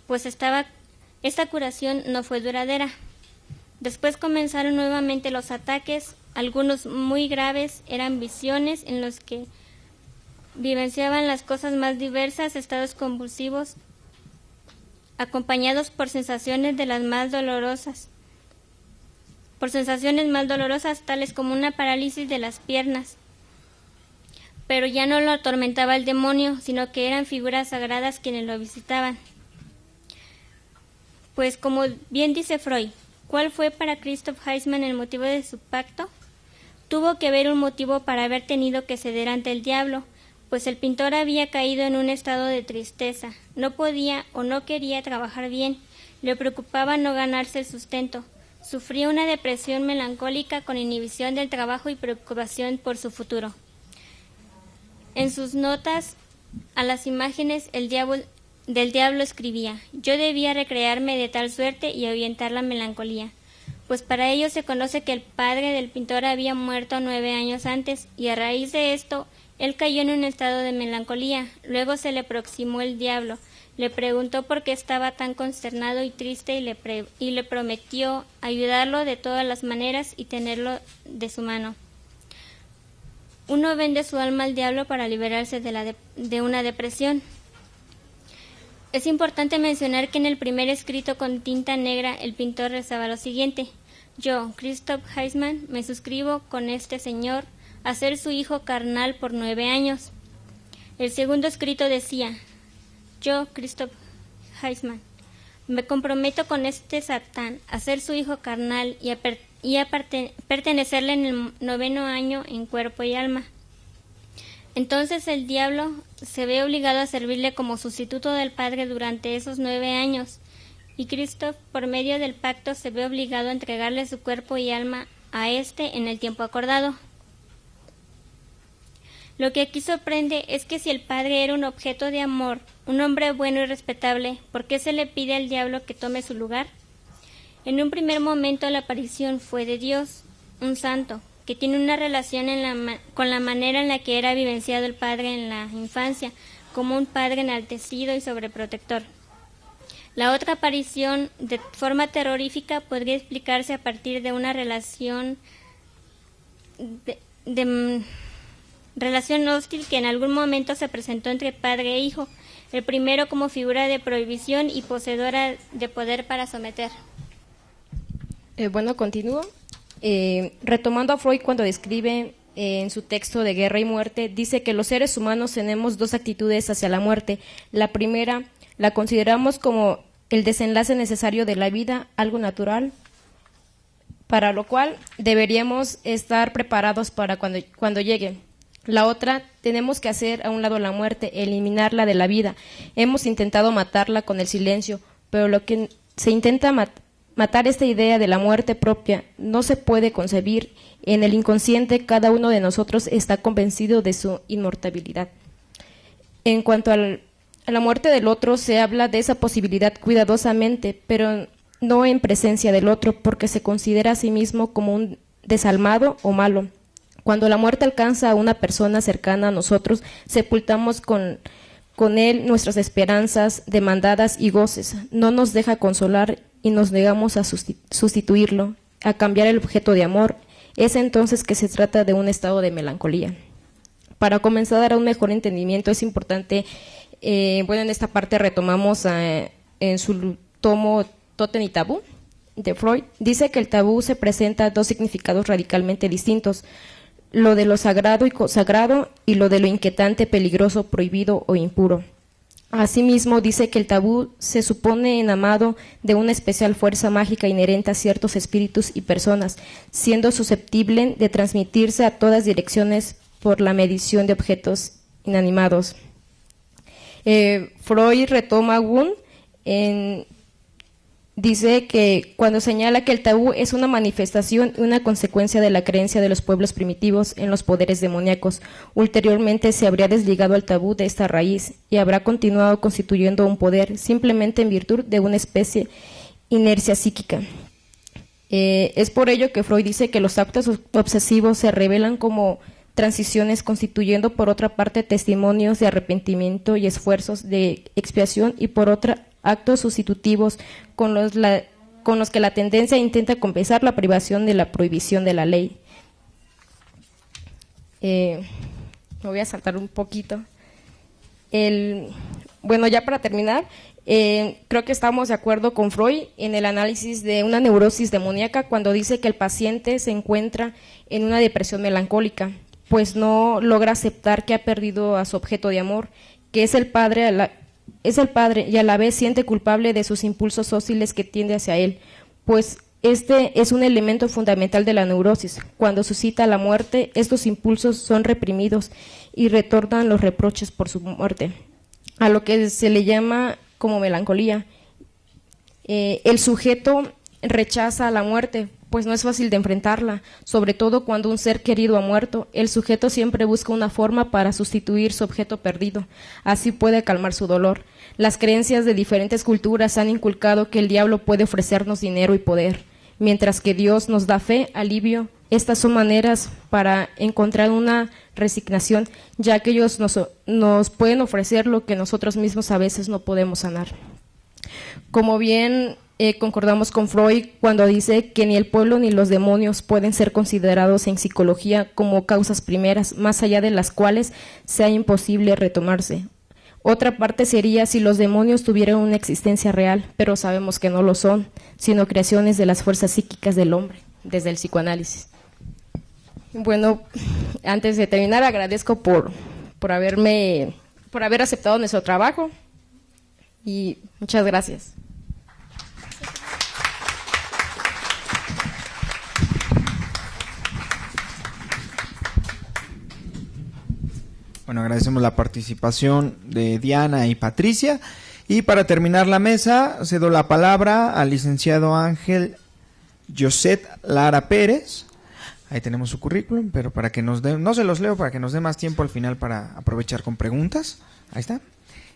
pues esta curación no fue duradera. Después comenzaron nuevamente los ataques, algunos muy graves, eran visiones en los que vivenciaban las cosas más diversas, estados convulsivos, acompañados por sensaciones más dolorosas, tales como una parálisis de las piernas. Pero ya no lo atormentaba el demonio, sino que eran figuras sagradas quienes lo visitaban. Pues como bien dice Freud, ¿cuál fue para Christoph Heisman el motivo de su pacto? Tuvo que haber un motivo para haber tenido que ceder ante el diablo, pues el pintor había caído en un estado de tristeza, no podía o no quería trabajar bien, le preocupaba no ganarse el sustento, sufría una depresión melancólica con inhibición del trabajo y preocupación por su futuro. En sus notas a las imágenes del diablo escribía: yo debía recrearme de tal suerte y ahuyentar la melancolía, pues para ello se conoce que el padre del pintor había muerto 9 años antes, y a raíz de esto él cayó en un estado de melancolía. Luego se le aproximó el diablo, le preguntó por qué estaba tan consternado y triste y le prometió ayudarlo de todas las maneras y tenerlo de su mano. Uno vende su alma al diablo para liberarse de una depresión. Es importante mencionar que en el primer escrito con tinta negra el pintor rezaba lo siguiente: yo, Christoph Heisman, me suscribo con este señor a ser su hijo carnal por 9 años. El segundo escrito decía: yo, Christoph Heisman, me comprometo con este Satán a ser su hijo carnal y a pertenecerle en el 9º año en cuerpo y alma. Entonces el diablo se ve obligado a servirle como sustituto del padre durante esos 9 años, y Christoph, por medio del pacto, se ve obligado a entregarle su cuerpo y alma a éste en el tiempo acordado. Lo que aquí sorprende es que si el padre era un objeto de amor, un hombre bueno y respetable, ¿por qué se le pide al diablo que tome su lugar? En un primer momento la aparición fue de Dios, un santo, que tiene una relación con la manera en la que era vivenciado el padre en la infancia, como un padre enaltecido y sobreprotector. La otra aparición, de forma terrorífica, podría explicarse a partir de una relación relación hostil que en algún momento se presentó entre padre e hijo, el primero como figura de prohibición y poseedora de poder para someter.
Bueno, continúo. Retomando a Freud cuando describe en su texto de Guerra y Muerte, dice que los seres humanos tenemos dos actitudes hacia la muerte. La primera la consideramos como el desenlace necesario de la vida, algo natural, para lo cual deberíamos estar preparados para cuando llegue. La otra, tenemos que hacer a un lado la muerte, eliminarla de la vida. Hemos intentado matarla con el silencio, pero lo que se intenta matar esta idea de la muerte propia no se puede concebir. En el inconsciente, cada uno de nosotros está convencido de su inmortalidad. En cuanto a la muerte del otro, se habla de esa posibilidad cuidadosamente, pero no en presencia del otro, porque se considera a sí mismo como un desalmado o malo. Cuando la muerte alcanza a una persona cercana a nosotros, sepultamos con él nuestras esperanzas, demandadas y goces. No nos deja consolar y nos negamos a sustituirlo, a cambiar el objeto de amor. Es entonces que se trata de un estado de melancolía. Para comenzar a dar un mejor entendimiento es importante, en esta parte retomamos en su tomo Tótem y Tabú de Freud, dice que el tabú se presenta dos significados radicalmente distintos: lo de lo sagrado y consagrado y lo de lo inquietante, peligroso, prohibido o impuro. Asimismo, dice que el tabú se supone enamado de una especial fuerza mágica inherente a ciertos espíritus y personas, siendo susceptible de transmitirse a todas direcciones por la medición de objetos inanimados. Freud retoma aún dice que cuando señala que el tabú es una manifestación y una consecuencia de la creencia de los pueblos primitivos en los poderes demoníacos, ulteriormente se habría desligado al tabú de esta raíz y habrá continuado constituyendo un poder simplemente en virtud de una especie de inercia psíquica. Es por ello que Freud dice que los actos obsesivos se revelan como transiciones, constituyendo por otra parte testimonios de arrepentimiento y esfuerzos de expiación, y por otra actos sustitutivos con los que la tendencia intenta compensar la privación de la prohibición de la ley. Me voy a saltar un poquito. Ya para terminar, creo que estamos de acuerdo con Freud en el análisis de una neurosis demoníaca cuando dice que el paciente se encuentra en una depresión melancólica, pues no logra aceptar que ha perdido a su objeto de amor, que es el padre y a la vez siente culpable de sus impulsos hostiles que tiende hacia él, pues este es un elemento fundamental de la neurosis. Cuando suscita la muerte, estos impulsos son reprimidos y retornan los reproches por su muerte, a lo que se le llama como melancolía. El sujeto rechaza la muerte, pues no es fácil de enfrentarla, sobre todo cuando un ser querido ha muerto. El sujeto siempre busca una forma para sustituir su objeto perdido, así puede calmar su dolor. Las creencias de diferentes culturas han inculcado que el diablo puede ofrecernos dinero y poder, mientras que Dios nos da fe, alivio. Estas son maneras para encontrar una resignación, ya que ellos nos pueden ofrecer lo que nosotros mismos a veces no podemos sanar. Como bien concordamos con Freud cuando dice que ni el pueblo ni los demonios pueden ser considerados en psicología como causas primeras, más allá de las cuales sea imposible retomarse. Otra parte sería si los demonios tuvieran una existencia real, pero sabemos que no lo son, sino creaciones de las fuerzas psíquicas del hombre, desde el psicoanálisis. Bueno, antes de terminar, agradezco por haber aceptado nuestro trabajo y muchas gracias.
Bueno, agradecemos la participación de Diana y Patricia. Y para terminar la mesa, cedo la palabra al licenciado Ángel José Lara Pérez. Ahí tenemos su currículum, pero para que nos dé, no se los leo, para que nos dé más tiempo al final para aprovechar con preguntas. Ahí está.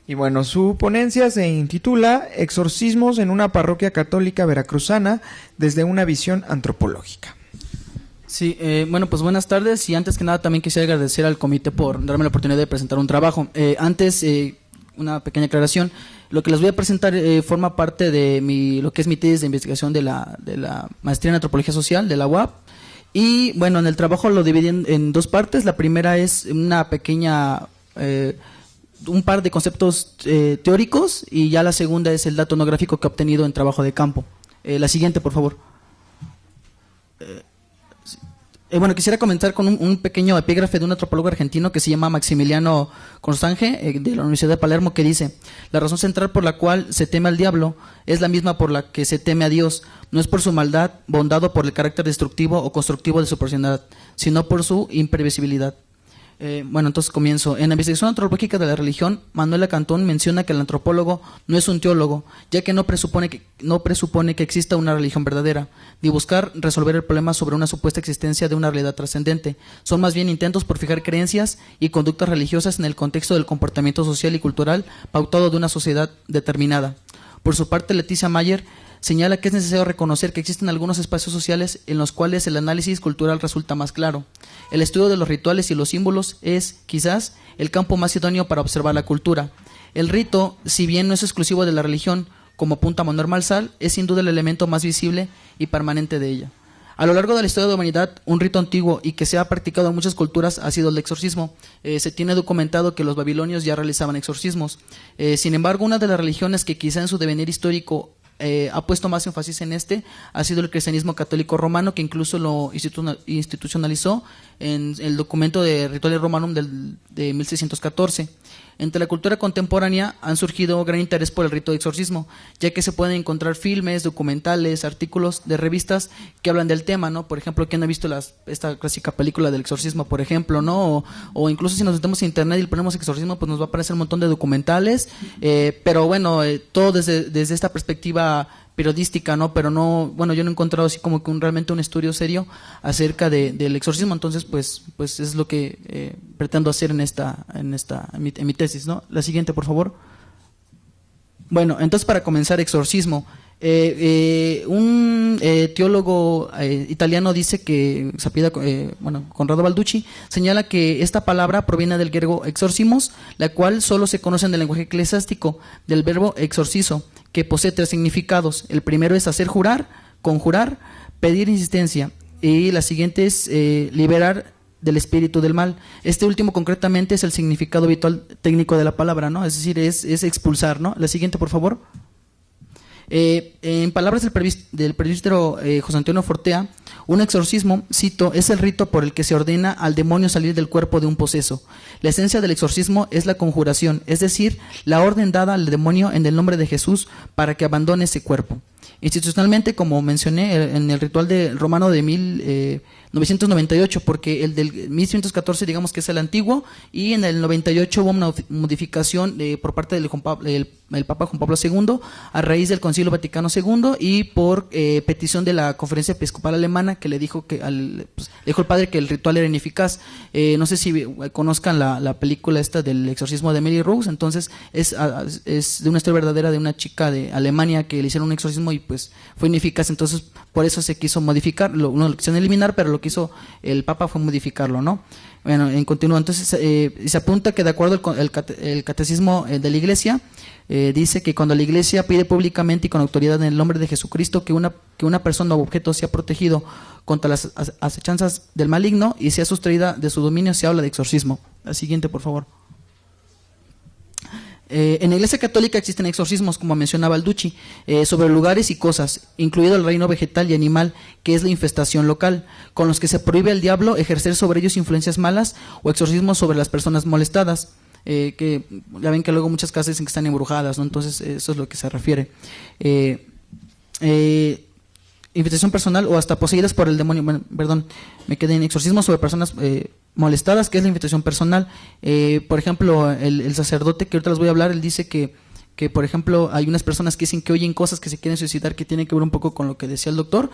Y bueno, su ponencia se intitula Exorcismos en una parroquia católica veracruzana desde una visión antropológica.
Sí, pues buenas tardes, y antes que nada también quisiera agradecer al comité por darme la oportunidad de presentar un trabajo. Una pequeña aclaración: lo que les voy a presentar forma parte de lo que es mi tesis de investigación de la maestría en antropología social de la UAP. Y bueno, en el trabajo lo dividí en dos partes. La primera es una pequeña, un par de conceptos teóricos, y ya la segunda es el dato etnográfico que he obtenido en trabajo de campo. La siguiente, por favor. Bueno, quisiera comenzar con un pequeño epígrafe de un antropólogo argentino que se llama Maximiliano Constange, de la Universidad de Palermo, que dice: la razón central por la cual se teme al diablo es la misma por la que se teme a Dios. No es por su maldad, bondad o por el carácter destructivo o constructivo de su personalidad, sino por su imprevisibilidad. Bueno, entonces comienzo. En la investigación antropológica de la religión, Manuela Cantón menciona que el antropólogo no es un teólogo, ya que no presupone que exista una religión verdadera, ni buscar resolver el problema sobre una supuesta existencia de una realidad trascendente. Son más bien intentos por fijar creencias y conductas religiosas en el contexto del comportamiento social y cultural pautado de una sociedad determinada. Por su parte, Leticia Mayer señala que es necesario reconocer que existen algunos espacios sociales en los cuales el análisis cultural resulta más claro. El estudio de los rituales y los símbolos es, quizás, el campo más idóneo para observar la cultura. El rito, si bien no es exclusivo de la religión, como apunta Manuel Marsal, es sin duda el elemento más visible y permanente de ella. A lo largo de la historia de la humanidad, un rito antiguo y que se ha practicado en muchas culturas ha sido el exorcismo. Se tiene documentado que los babilonios ya realizaban exorcismos. Sin embargo, una de las religiones que quizá en su devenir histórico ha puesto más énfasis en ha sido el cristianismo católico romano, que incluso lo institucionalizó en el documento de Rituale Romanum de 1614. Entre la cultura contemporánea han surgido gran interés por el rito de exorcismo, ya que se pueden encontrar filmes, documentales, artículos de revistas que hablan del tema, ¿no? Por ejemplo, ¿quién ha visto esta clásica película del exorcismo, por ejemplo, ¿no? O incluso si nos metemos a internet y le ponemos exorcismo, pues nos va a aparecer un montón de documentales, pero bueno, todo desde esta perspectiva periodística, ¿no? Pero no, bueno, yo no he encontrado así como que realmente un estudio serio acerca del exorcismo. Entonces, pues es lo que pretendo hacer en mi tesis, ¿no? La siguiente, por favor. Bueno, entonces, para comenzar, exorcismo. Un teólogo italiano dice que Conrado Balducci señala que esta palabra proviene del griego exorcimos, la cual solo se conoce en el lenguaje eclesiástico, del verbo exorcizo, que posee 3 significados. El primero es hacer jurar, conjurar, pedir insistencia, y la siguiente es liberar del espíritu del mal. Este último concretamente es el significado habitual técnico de la palabra, ¿no? Es decir, es expulsar, ¿no? La siguiente, por favor. En palabras del presbítero José Antonio Fortea, un exorcismo, cito, es el rito por el que se ordena al demonio salir del cuerpo de un poseso. La esencia del exorcismo es la conjuración, es decir, la orden dada al demonio en el nombre de Jesús para que abandone ese cuerpo. Institucionalmente, como mencioné, en el ritual romano de 1998, porque el del 1114 digamos que es el antiguo, y en el 98 hubo una modificación por parte del Papa Juan Pablo II a raíz del Concilio Vaticano II y por petición de la Conferencia Episcopal Alemana, que le dijo le dijo el padre que el ritual era ineficaz. No sé si conozcan la película esta del exorcismo de Emily Rose. Entonces es de una historia verdadera de una chica de Alemania que le hicieron un exorcismo y pues fue ineficaz. Entonces por eso se quiso modificar, no lo quisieron eliminar, pero lo que hizo el Papa fue modificarlo, ¿no? Bueno, en continuo, entonces se apunta que de acuerdo con el catecismo de la Iglesia, dice que cuando la Iglesia pide públicamente y con autoridad en el nombre de Jesucristo que una persona o objeto sea protegido contra las acechanzas del maligno y sea sustraída de su dominio, se habla de exorcismo. La siguiente, por favor. En la Iglesia Católica existen exorcismos, como mencionaba Balducci, sobre lugares y cosas, incluido el reino vegetal y animal, que es la infestación local, con los que se prohíbe al diablo ejercer sobre ellos influencias malas, o exorcismos sobre las personas molestadas, que ya ven que luego muchas casas dicen que están embrujadas, ¿no? Entonces eso es lo que se refiere. Infestación personal o hasta poseídas por el demonio. Bueno, perdón, me quedé en exorcismos sobre personas molestadas, que es la infestación personal. Por ejemplo, el sacerdote, que ahorita les voy a hablar, él dice que por ejemplo hay unas personas que dicen que oyen cosas, que se quieren suicidar, que tiene que ver un poco con lo que decía el doctor,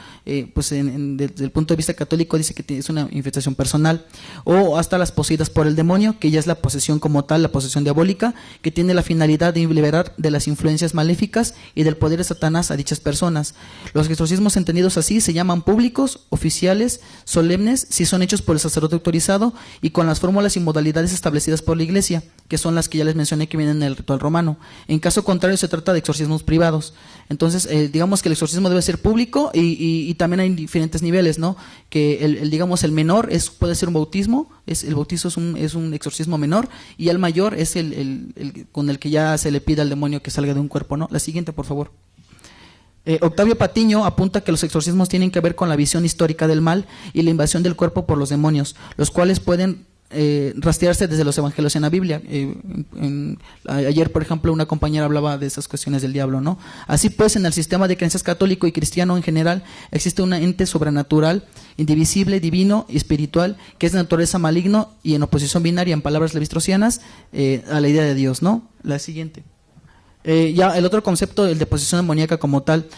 pues desde el punto de vista católico dice que es una infestación personal, o hasta las poseídas por el demonio, que ya es la posesión como tal, la posesión diabólica, que tiene la finalidad de liberar de las influencias maléficas y del poder de Satanás a dichas personas. Los exorcismos entendidos así se llaman públicos, oficiales, solemnes, si son hechos por el sacerdote autorizado y con las fórmulas y modalidades establecidas por la Iglesia, que son las que ya les mencioné que vienen en el ritual romano. En caso contrario, se trata de exorcismos privados. Entonces, digamos que el exorcismo debe ser público y también hay diferentes niveles, ¿no? Que digamos el menor puede ser un bautismo, el bautizo es un exorcismo menor, y el mayor es el con el que ya se le pide al demonio que salga de un cuerpo, ¿no? La siguiente, por favor. Octavio Patiño apunta que los exorcismos tienen que ver con la visión histórica del mal y la invasión del cuerpo por los demonios, los cuales pueden rastrearse desde los evangelios en la Biblia. Ayer, por ejemplo, una compañera hablaba de esas cuestiones del diablo, ¿no? Así pues, en el sistema de creencias católico y cristiano en general existe un ente sobrenatural, indivisible, divino y espiritual, que es de naturaleza maligno y en oposición binaria, en palabras levistrocianas, a la idea de Dios, ¿no? La siguiente. Ya el otro concepto, el de posesión demoníaca como tal,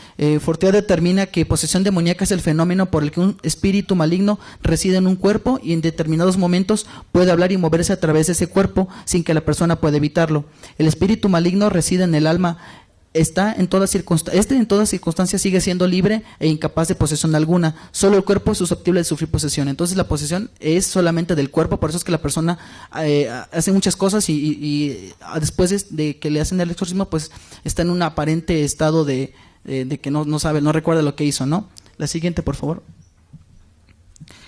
Fortea determina que posesión demoníaca es el fenómeno por el que un espíritu maligno reside en un cuerpo y en determinados momentos puede hablar y moverse a través de ese cuerpo sin que la persona pueda evitarlo. El espíritu maligno reside en el alma. En todas circunstancias sigue siendo libre e incapaz de posesión alguna. Solo el cuerpo es susceptible de sufrir posesión. Entonces la posesión es solamente del cuerpo. Por eso es que la persona hace muchas cosas y después de que le hacen el exorcismo, pues está en un aparente estado de que no sabe, no recuerda lo que hizo, ¿no? La siguiente, por favor.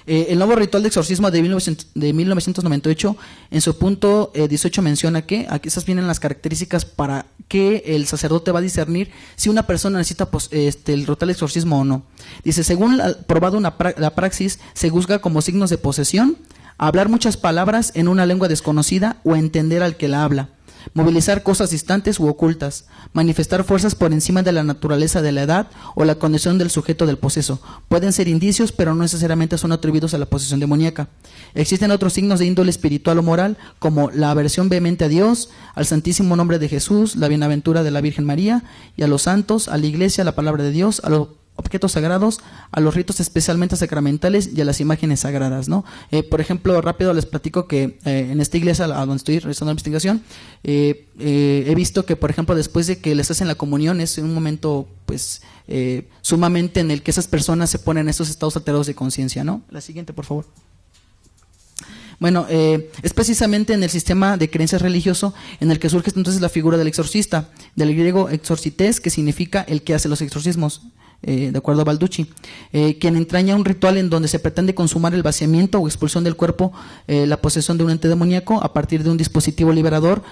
El nuevo ritual de exorcismo de 1998, en su punto 18 menciona que aquí esas vienen las características para que el sacerdote va a discernir si una persona necesita el ritual de exorcismo o no. Dice, según probado la praxis, se juzga como signos de posesión, hablar muchas palabras en una lengua desconocida o entender al que la habla, movilizar cosas distantes u ocultas, manifestar fuerzas por encima de la naturaleza de la edad o la condición del sujeto del poseso. Pueden ser indicios, pero no necesariamente son atribuidos a la posesión demoníaca. Existen otros signos de índole espiritual o moral, como la aversión vehemente a Dios, al santísimo nombre de Jesús, la bienaventura de la Virgen María, y a los santos, a la iglesia, a la palabra de Dios, a los objetos sagrados, a los ritos especialmente sacramentales y a las imágenes sagradas, ¿no? Por ejemplo, rápido les platico que en esta iglesia a donde estoy realizando la investigación, he visto que, por ejemplo, después de que les hacen la comunión, es un momento pues sumamente en el que esas personas se ponen en esos estados alterados de conciencia, ¿no? La siguiente, por favor. Bueno, es precisamente en el sistema de creencias religioso en el que surge entonces la figura del exorcista, del griego exorcites, que significa el que hace los exorcismos, de acuerdo a Balducci, quien entraña un ritual en donde se pretende consumar el vaciamiento o expulsión del cuerpo, la posesión de un ente demoníaco a partir de un dispositivo liberador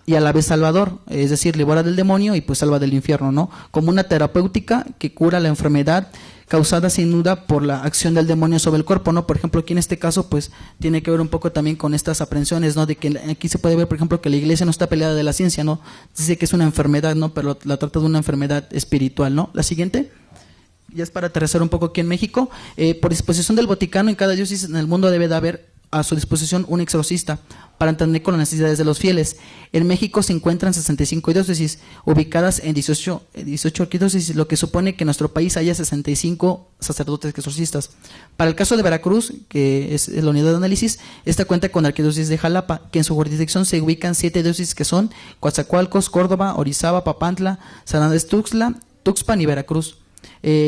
y a la vez salvador, es decir, libera del demonio y pues salva del infierno, ¿no? Como una terapéutica que cura la enfermedad causada sin duda por la acción del demonio sobre el cuerpo, ¿no? Por ejemplo, aquí en este caso, pues, tiene que ver un poco también con estas aprensiones, ¿no? De que aquí se puede ver, por ejemplo, que la iglesia no está peleada de la ciencia, ¿no? Dice que es una enfermedad, ¿no? Pero la trata de una enfermedad espiritual, ¿no? La siguiente, ya es para aterrizar un poco aquí en México, por disposición del Vaticano, en cada diócesis en el mundo debe de haber a su disposición un exorcista para entender con las necesidades de los fieles. En México se encuentran 65 diócesis ubicadas en 18 arquidiócesis, lo que supone que en nuestro país haya 65 sacerdotes exorcistas. Para el caso de Veracruz, que es la unidad de análisis, esta cuenta con la arquidiócesis de Jalapa, que en su jurisdicción se ubican 7 diócesis que son Coatzacoalcos, Córdoba, Orizaba, Papantla, San Andrés Tuxtla, Tuxpan y Veracruz.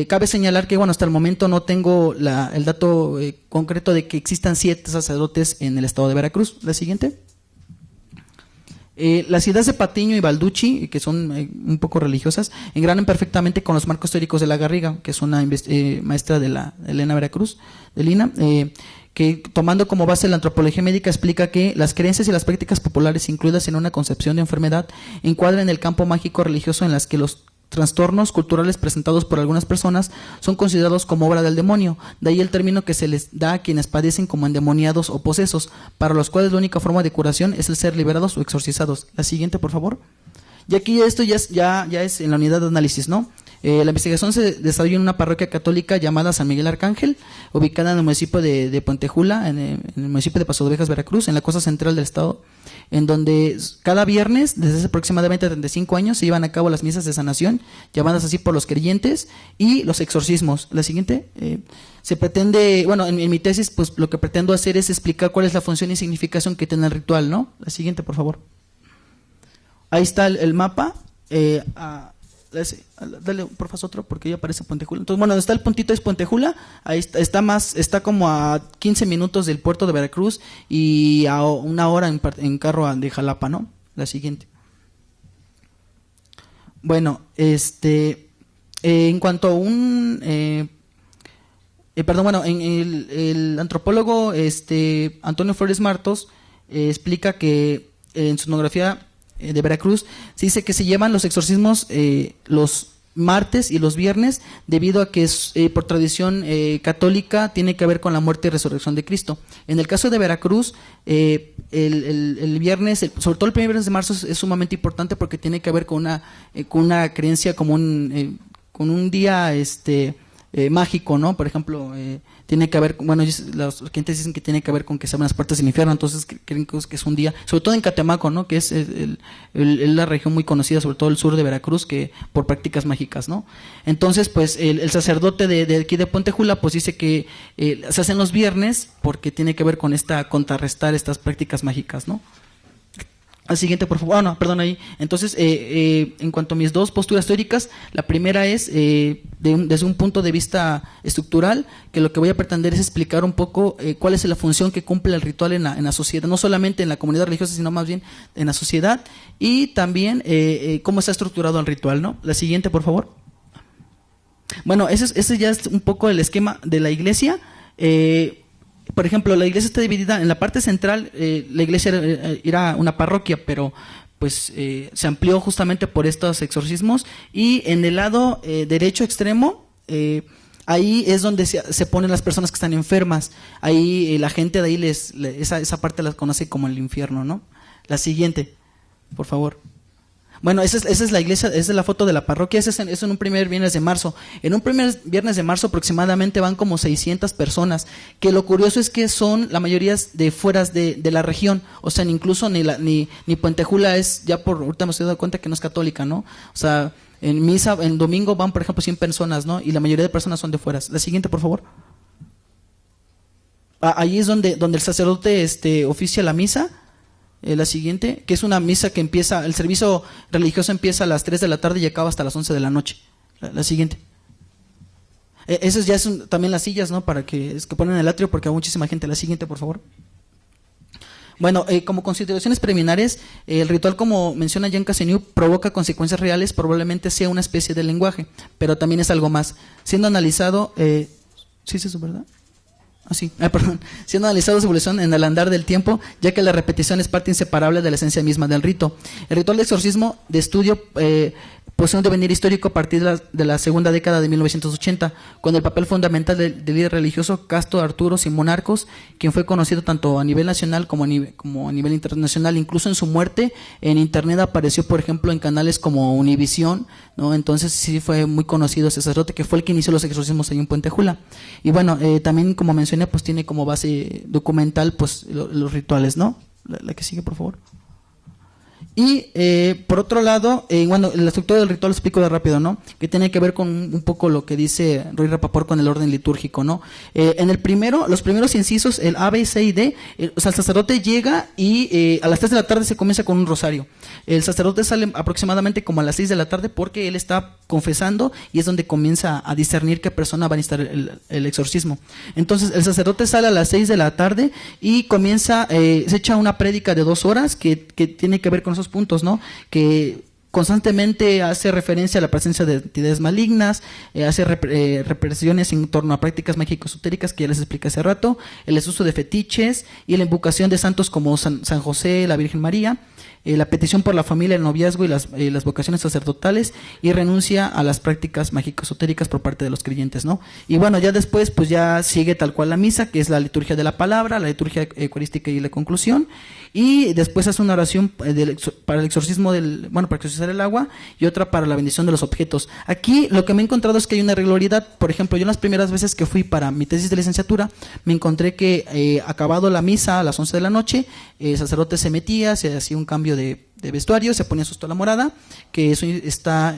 Cabe señalar que bueno, hasta el momento no tengo el dato concreto de que existan 7 sacerdotes en el estado de Veracruz. La siguiente. Las ideas de Patiño y Balducci, que son un poco religiosas, engranan perfectamente con los marcos teóricos de la Garriga, que es una maestra de la Elena Veracruz, de Lina, que tomando como base la antropología médica explica que las creencias y las prácticas populares incluidas en una concepción de enfermedad encuadran el campo mágico religioso en las que los trastornos culturales presentados por algunas personas son considerados como obra del demonio, de ahí el término que se les da a quienes padecen como endemoniados o posesos, para los cuales la única forma de curación es el ser liberados o exorcizados. La siguiente, por favor. Y aquí esto ya es en la unidad de análisis, ¿no? La investigación se desarrolló en una parroquia católica llamada San Miguel Arcángel, ubicada en el municipio de Puentejula, en el municipio de Paso de Ovejas, Veracruz, en la costa central del estado, en donde cada viernes, desde hace aproximadamente 35 años, se llevan a cabo las misas de sanación, llamadas así por los creyentes, y los exorcismos. La siguiente, se pretende, bueno, en mi tesis, pues lo que pretendo hacer es explicar cuál es la función y significación que tiene el ritual, ¿no? La siguiente, por favor. Ahí está el mapa. Dale, por favor, otro, porque ya aparece Puentejula. Entonces, bueno, donde está el puntito es Puentejula. Ahí está como a 15 minutos del puerto de Veracruz y a 1 hora en carro de Jalapa, ¿no? La siguiente. Bueno, en cuanto a el antropólogo Antonio Flores Martos explica que en su etnografía de Veracruz se dice que se llevan los exorcismos, los martes y los viernes, debido a que es, por tradición católica tiene que ver con la muerte y resurrección de Cristo. En el caso de Veracruz, el viernes, sobre todo el primer viernes de marzo, es sumamente importante porque tiene que ver con una creencia como con un día mágico, ¿no? Por ejemplo, tiene que haber, bueno, los clientes dicen que tiene que ver con que se abren las puertas del infierno, entonces creen que es un día, sobre todo en Catemaco, ¿no? Que es la región muy conocida, sobre todo el sur de Veracruz, que por prácticas mágicas, ¿no? Entonces, pues, el sacerdote de aquí de Puentejula, pues dice que se hacen los viernes porque tiene que ver con contrarrestar estas prácticas mágicas, ¿no? Al siguiente, por favor. Perdón, ahí. Entonces, en cuanto a mis dos posturas teóricas, la primera es desde un punto de vista estructural, que lo que voy a pretender es explicar un poco cuál es la función que cumple el ritual en la sociedad, no solamente en la comunidad religiosa, sino más bien en la sociedad, y también cómo está estructurado el ritual, ¿no? La siguiente, por favor. Bueno, ese ya es un poco el esquema de la iglesia. Por ejemplo, la iglesia está dividida en la parte central. La iglesia era una parroquia, pero pues se amplió justamente por estos exorcismos, y en el lado derecho extremo, ahí es donde se ponen las personas que están enfermas. Ahí la gente de ahí esa parte la conoce como el infierno, ¿no? La siguiente, por favor. Bueno, esa es la iglesia, esa es la foto de la parroquia. Eso es en un primer viernes de marzo. En un primer viernes de marzo aproximadamente van como 600 personas, que lo curioso es que son la mayoría de fuera de la región, o sea, incluso ni Puentejula es, ya por ahorita me estoy dando cuenta que no es católica, ¿no? O sea, en misa, en domingo van, por ejemplo, 100 personas, ¿no? Y la mayoría de personas son de fuera. La siguiente, por favor. Ahí es donde el sacerdote oficia la misa. La siguiente, que es una misa que empieza, el servicio religioso empieza a las 3 de la tarde y acaba hasta las 11 de la noche. La siguiente. Esas ya son también las sillas, ¿no? Para que ponen el atrio, porque hay muchísima gente. La siguiente, por favor. Bueno, como consideraciones preliminares, el ritual, como menciona Jean Caseniu, provoca consecuencias reales, probablemente sea una especie de lenguaje, pero también es algo más. Siendo analizado, ¿sí es eso, verdad? Siendo analizado su evolución en el andar del tiempo, ya que la repetición es parte inseparable de la esencia misma del rito. El ritual de exorcismo de estudio posee un devenir histórico a partir de la segunda década de 1980, con el papel fundamental del líder religioso Casto Arturo Simón Arcos, quien fue conocido tanto a nivel nacional como a nivel internacional. Incluso en su muerte, en internet apareció, por ejemplo, en canales como Univisión, ¿no? Entonces sí fue muy conocido ese sacerdote, que fue el que inició los exorcismos ahí en Puentejula. Y bueno, también, como mencioné, pues tiene como base documental pues los rituales, ¿no? La que sigue, por favor. Y por otro lado, bueno, la estructura del ritual lo explico de rápido, ¿no? Que tiene que ver con un poco lo que dice Ruy Rapaport con el orden litúrgico, ¿no? En los primeros incisos, el A, B, C y D, o sea, el sacerdote llega y a las 3 de la tarde se comienza con un rosario. El sacerdote sale aproximadamente como a las 6 de la tarde porque él está confesando y es donde comienza a discernir qué persona va a necesitar el exorcismo. Entonces, el sacerdote sale a las 6 de la tarde y comienza, se echa una prédica de 2 horas que tiene que ver con esos puntos, ¿no? Que constantemente hace referencia a la presencia de entidades malignas, hace represiones en torno a prácticas mágico-esotéricas que ya les expliqué hace rato, el desuso de fetiches y la invocación de santos como San José, la Virgen María, la petición por la familia, el noviazgo y las vocaciones sacerdotales, y renuncia a las prácticas mágico-esotéricas por parte de los creyentes, ¿no? Y bueno, ya después pues ya sigue tal cual la misa, que es la liturgia de la palabra, la liturgia eucarística y la conclusión, y después hace una oración para el exorcismo para exorcizar el agua, y otra para la bendición de los objetos. Aquí lo que me he encontrado es que hay una irregularidad. Por ejemplo, yo las primeras veces que fui para mi tesis de licenciatura, me encontré que acabado la misa a las 11 de la noche, el sacerdote se metía, se hacía un cambio de vestuario, se ponía su estola morada, que eso está,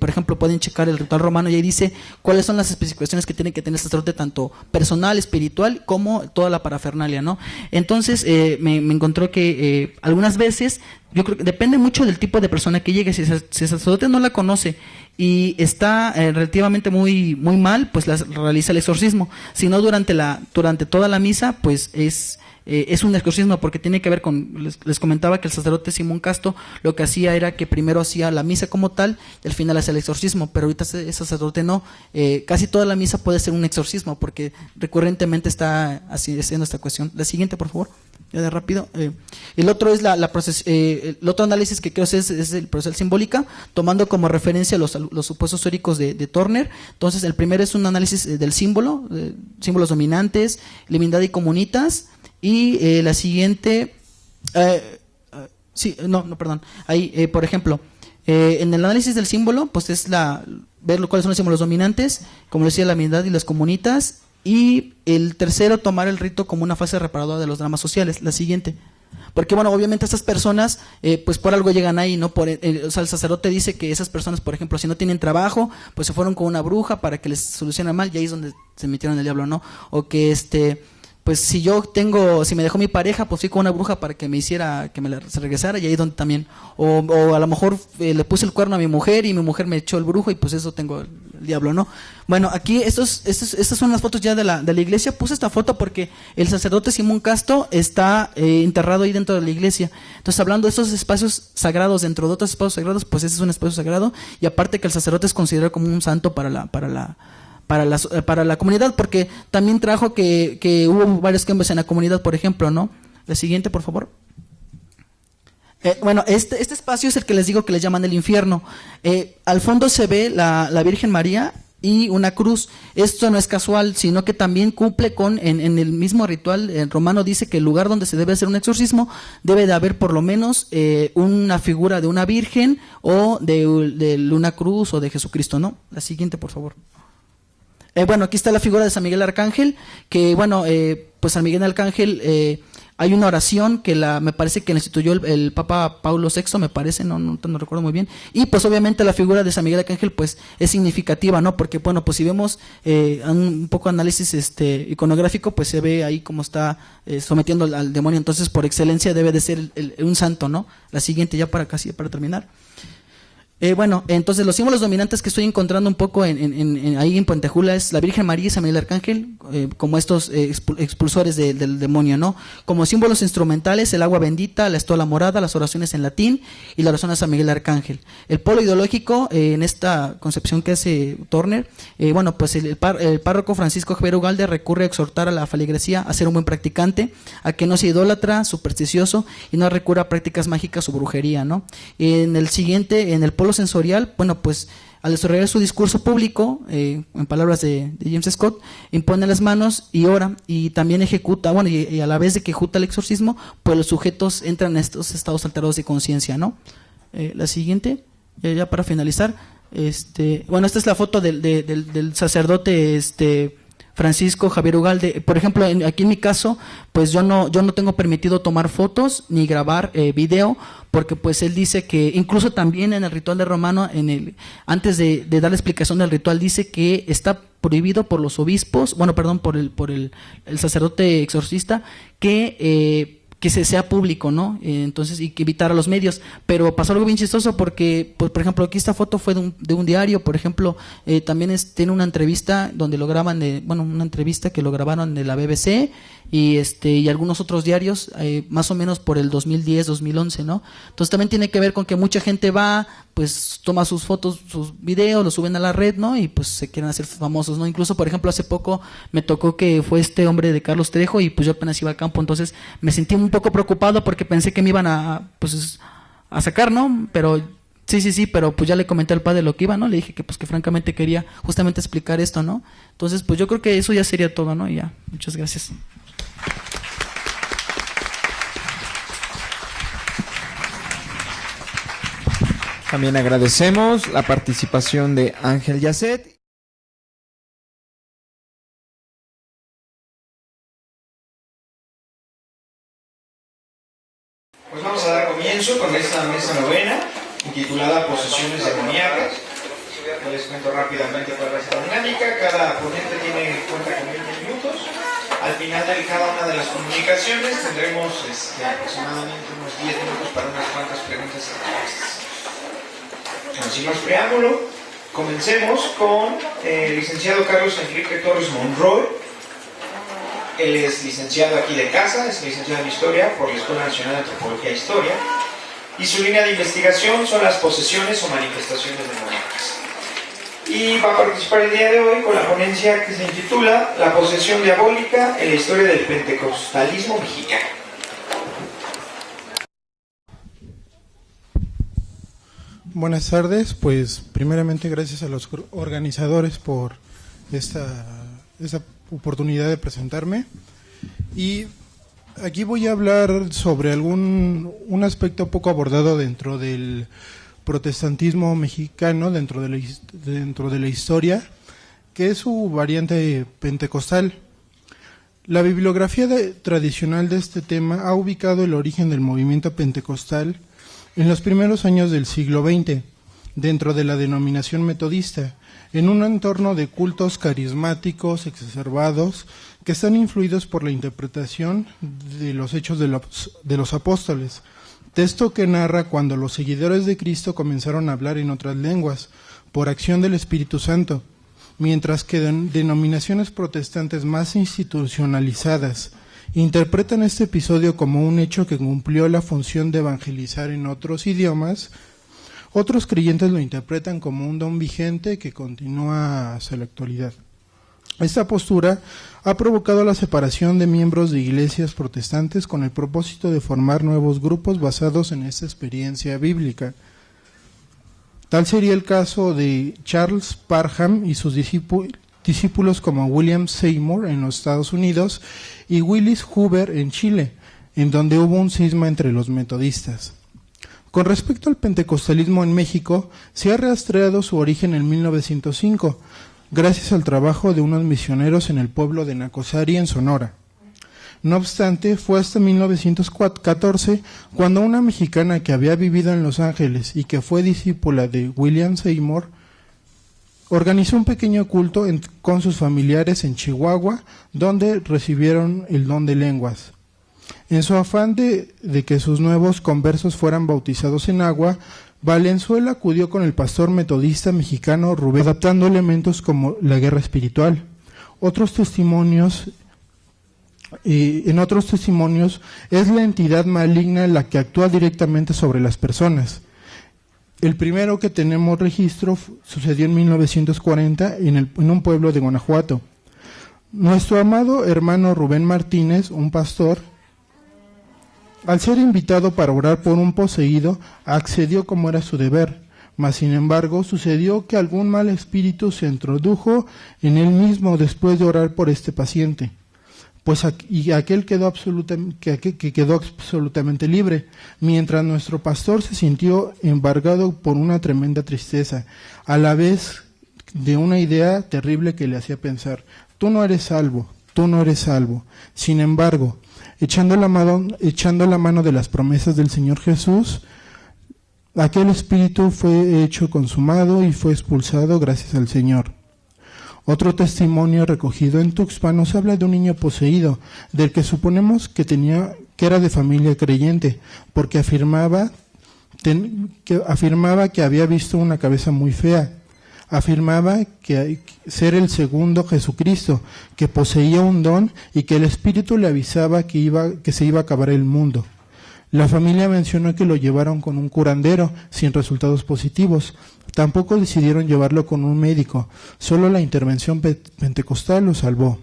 por ejemplo, pueden checar el ritual romano y ahí dice cuáles son las especificaciones que tiene que tener el sacerdote, tanto personal, espiritual, como toda la parafernalia, ¿no? Entonces, me encontró que algunas veces, yo creo que depende mucho del tipo de persona que llegue. Si el sacerdote no la conoce y está relativamente muy mal, pues realiza el exorcismo. Si no, durante toda la misa, pues es un exorcismo, porque tiene que ver con, les comentaba que el sacerdote Simón Casto lo que hacía era que primero hacía la misa como tal y al final hacía el exorcismo, pero ahorita ese sacerdote no. Casi toda la misa puede ser un exorcismo porque recurrentemente está haciendo esta cuestión. La siguiente, por favor. ya de rápido. El otro es el otro análisis que quiero hacer es el procesal simbólica, tomando como referencia los supuestos teóricos de Turner. Entonces, el primero es un análisis del símbolo, símbolos dominantes, liminidad y comunitas. Y la siguiente, perdón. Ahí, por ejemplo, en el análisis del símbolo, pues es ver cuáles son los símbolos dominantes, como decía, la liminidad y las comunitas. Y el tercero, tomar el rito como una fase reparadora de los dramas sociales. La siguiente. Porque, bueno, obviamente estas personas, pues por algo llegan ahí, ¿no? O sea, el sacerdote dice que esas personas, por ejemplo, si no tienen trabajo, pues se fueron con una bruja para que les solucione mal, y ahí es donde se metieron el diablo, ¿no? O que pues si me dejó mi pareja, pues fui con una bruja para que me hiciera, se regresara, y ahí es donde también, o a lo mejor le puse el cuerno a mi mujer y mi mujer me echó el brujo, y pues eso tengo el diablo, ¿no? Bueno, aquí estas son las fotos ya de la iglesia. Puse esta foto porque el sacerdote Simón Casto está enterrado ahí dentro de la iglesia. Entonces, hablando de estos espacios sagrados dentro de otros espacios sagrados, pues ese es un espacio sagrado, y aparte que el sacerdote es considerado como un santo para la comunidad, porque también trajo que hubo varios cambios en la comunidad, por ejemplo, ¿no? La siguiente, por favor. Bueno, este espacio es el que les digo que les llaman el infierno. Al fondo se ve la Virgen María y una cruz. Esto no es casual, sino que también cumple en el mismo ritual romano. Dice que el lugar donde se debe hacer un exorcismo debe de haber por lo menos una figura de una virgen o de una cruz o de Jesucristo, ¿no? La siguiente, por favor. Bueno, aquí está la figura de San Miguel Arcángel, que bueno, pues San Miguel Arcángel, hay una oración que me parece que la instituyó el Papa Paulo VI, me parece, no recuerdo muy bien, y pues obviamente la figura de San Miguel Arcángel pues es significativa, ¿no? Porque bueno, pues si vemos un poco de análisis iconográfico, pues se ve ahí cómo está sometiendo al demonio, entonces por excelencia debe de ser un santo, ¿no? La siguiente ya para terminar. Bueno, entonces los símbolos dominantes que estoy encontrando un poco ahí en Puentejula es la Virgen María y San Miguel Arcángel, como estos expulsores del demonio, ¿no? Como símbolos instrumentales, el agua bendita, la estola morada, las oraciones en latín y la oración a San Miguel Arcángel. El polo ideológico, en esta concepción que hace Turner, bueno, pues el párroco Francisco Javier Ugalde recurre a exhortar a la feligresía a ser un buen practicante, a que no sea idólatra, supersticioso y no recurra a prácticas mágicas o brujería, ¿no? En el siguiente, en el polo sensorial, bueno, pues al desarrollar su discurso público, en palabras de James Scott, impone las manos y ora, y también ejecuta, bueno, y a la vez de que ejecuta el exorcismo, pues los sujetos entran en estos estados alterados de conciencia, ¿no? La siguiente, ya para finalizar, bueno, esta es la foto del sacerdote, Francisco Javier Ugalde. Por ejemplo, aquí en mi caso, pues yo no tengo permitido tomar fotos ni grabar video, porque pues él dice que incluso también en el ritual de Romano, antes de dar la explicación del ritual, dice que está prohibido por los obispos, bueno, perdón, por el sacerdote exorcista, que se sea público, ¿no? Entonces, y que evitar a los medios. Pero pasó algo bien chistoso porque, pues, por ejemplo, aquí esta foto fue de un diario, por ejemplo, también tiene una entrevista donde lo graban, una entrevista que lo grabaron de la BBC y algunos otros diarios, más o menos por el 2010, 2011, ¿no? Entonces también tiene que ver con que mucha gente va, pues toma sus fotos, sus videos, los suben a la red, ¿no? Y pues se quieren hacer famosos, ¿no? Incluso, por ejemplo, hace poco me tocó que fue este hombre de Carlos Trejo y pues yo apenas iba al campo, entonces me sentí un poco preocupado porque pensé que me iban a sacar, ¿no? Pero sí, pero pues ya le comenté al padre lo que iba, ¿no? Le dije que pues que francamente quería justamente explicar esto, ¿no? Entonces, pues yo creo que eso ya sería todo, ¿no? Y ya, muchas gracias.
También agradecemos la participación de Ángel Yacet.
Pues vamos a dar comienzo con esta mesa novena, intitulada Posesiones demoníacas. Les cuento rápidamente cuál va a ser la dinámica. Cada ponente cuenta con 20 minutos. Al final de cada una de las comunicaciones tendremos aproximadamente unos 10 minutos para unas cuantas preguntas y respuestas. Sin más preámbulo, comencemos con el licenciado Carlos Enrique Torres Monroy. Él es licenciado aquí de casa, es licenciado en Historia por la Escuela Nacional de Antropología e Historia, y su línea de investigación son las posesiones o manifestaciones demoníacas. Y va a participar el día de hoy con la ponencia que se intitula La posesión diabólica en la historia del pentecostalismo mexicano.
Buenas tardes, pues primeramente gracias a los organizadores por esta oportunidad de presentarme, y aquí voy a hablar sobre un aspecto poco abordado dentro del protestantismo mexicano, dentro de la historia, que es su variante pentecostal. La bibliografía tradicional de este tema ha ubicado el origen del movimiento pentecostal en los primeros años del siglo XX, dentro de la denominación metodista, en un entorno de cultos carismáticos exacerbados que están influidos por la interpretación de los hechos de los apóstoles, texto que narra cuando los seguidores de Cristo comenzaron a hablar en otras lenguas, por acción del Espíritu Santo, mientras que denominaciones protestantes más institucionalizadas interpretan este episodio como un hecho que cumplió la función de evangelizar en otros idiomas. Otros creyentes lo interpretan como un don vigente que continúa hasta la actualidad. Esta postura ha provocado la separación de miembros de iglesias protestantes con el propósito de formar nuevos grupos basados en esta experiencia bíblica. Tal sería el caso de Charles Parham y sus discípulos como William Seymour en los Estados Unidos y Willis Huber en Chile, en donde hubo un cisma entre los metodistas. Con respecto al pentecostalismo en México, se ha rastreado su origen en 1905, gracias al trabajo de unos misioneros en el pueblo de Nacosari, en Sonora. No obstante, fue hasta 1914 cuando una mexicana que había vivido en Los Ángeles y que fue discípula de William Seymour organizó un pequeño culto con sus familiares en Chihuahua, donde recibieron el don de lenguas. En su afán de que sus nuevos conversos fueran bautizados en agua, Valenzuela acudió con el pastor metodista mexicano Rubén, adaptando elementos como la guerra espiritual. En otros testimonios es la entidad maligna la que actúa directamente sobre las personas. El primero que tenemos registro sucedió en 1940 en un pueblo de Guanajuato. Nuestro amado hermano Rubén Martínez, un pastor, al ser invitado para orar por un poseído, accedió como era su deber, mas sin embargo sucedió que algún mal espíritu se introdujo en él mismo después de orar por este paciente, aquel quedó absolutamente libre, mientras nuestro pastor se sintió embargado por una tremenda tristeza, a la vez de una idea terrible que le hacía pensar: tú no eres salvo, tú no eres salvo. Sin embargo, echando la mano de las promesas del Señor Jesús, aquel espíritu fue hecho consumado y fue expulsado gracias al Señor. Otro testimonio recogido en Tuxpan nos habla de un niño poseído, del que suponemos que era de familia creyente, porque afirmaba que había visto una cabeza muy fea. Afirmaba que ser el segundo Jesucristo, que poseía un don y que el Espíritu le avisaba que se iba a acabar el mundo. La familia mencionó que lo llevaron con un curandero, sin resultados positivos. Tampoco decidieron llevarlo con un médico, solo la intervención pentecostal lo salvó.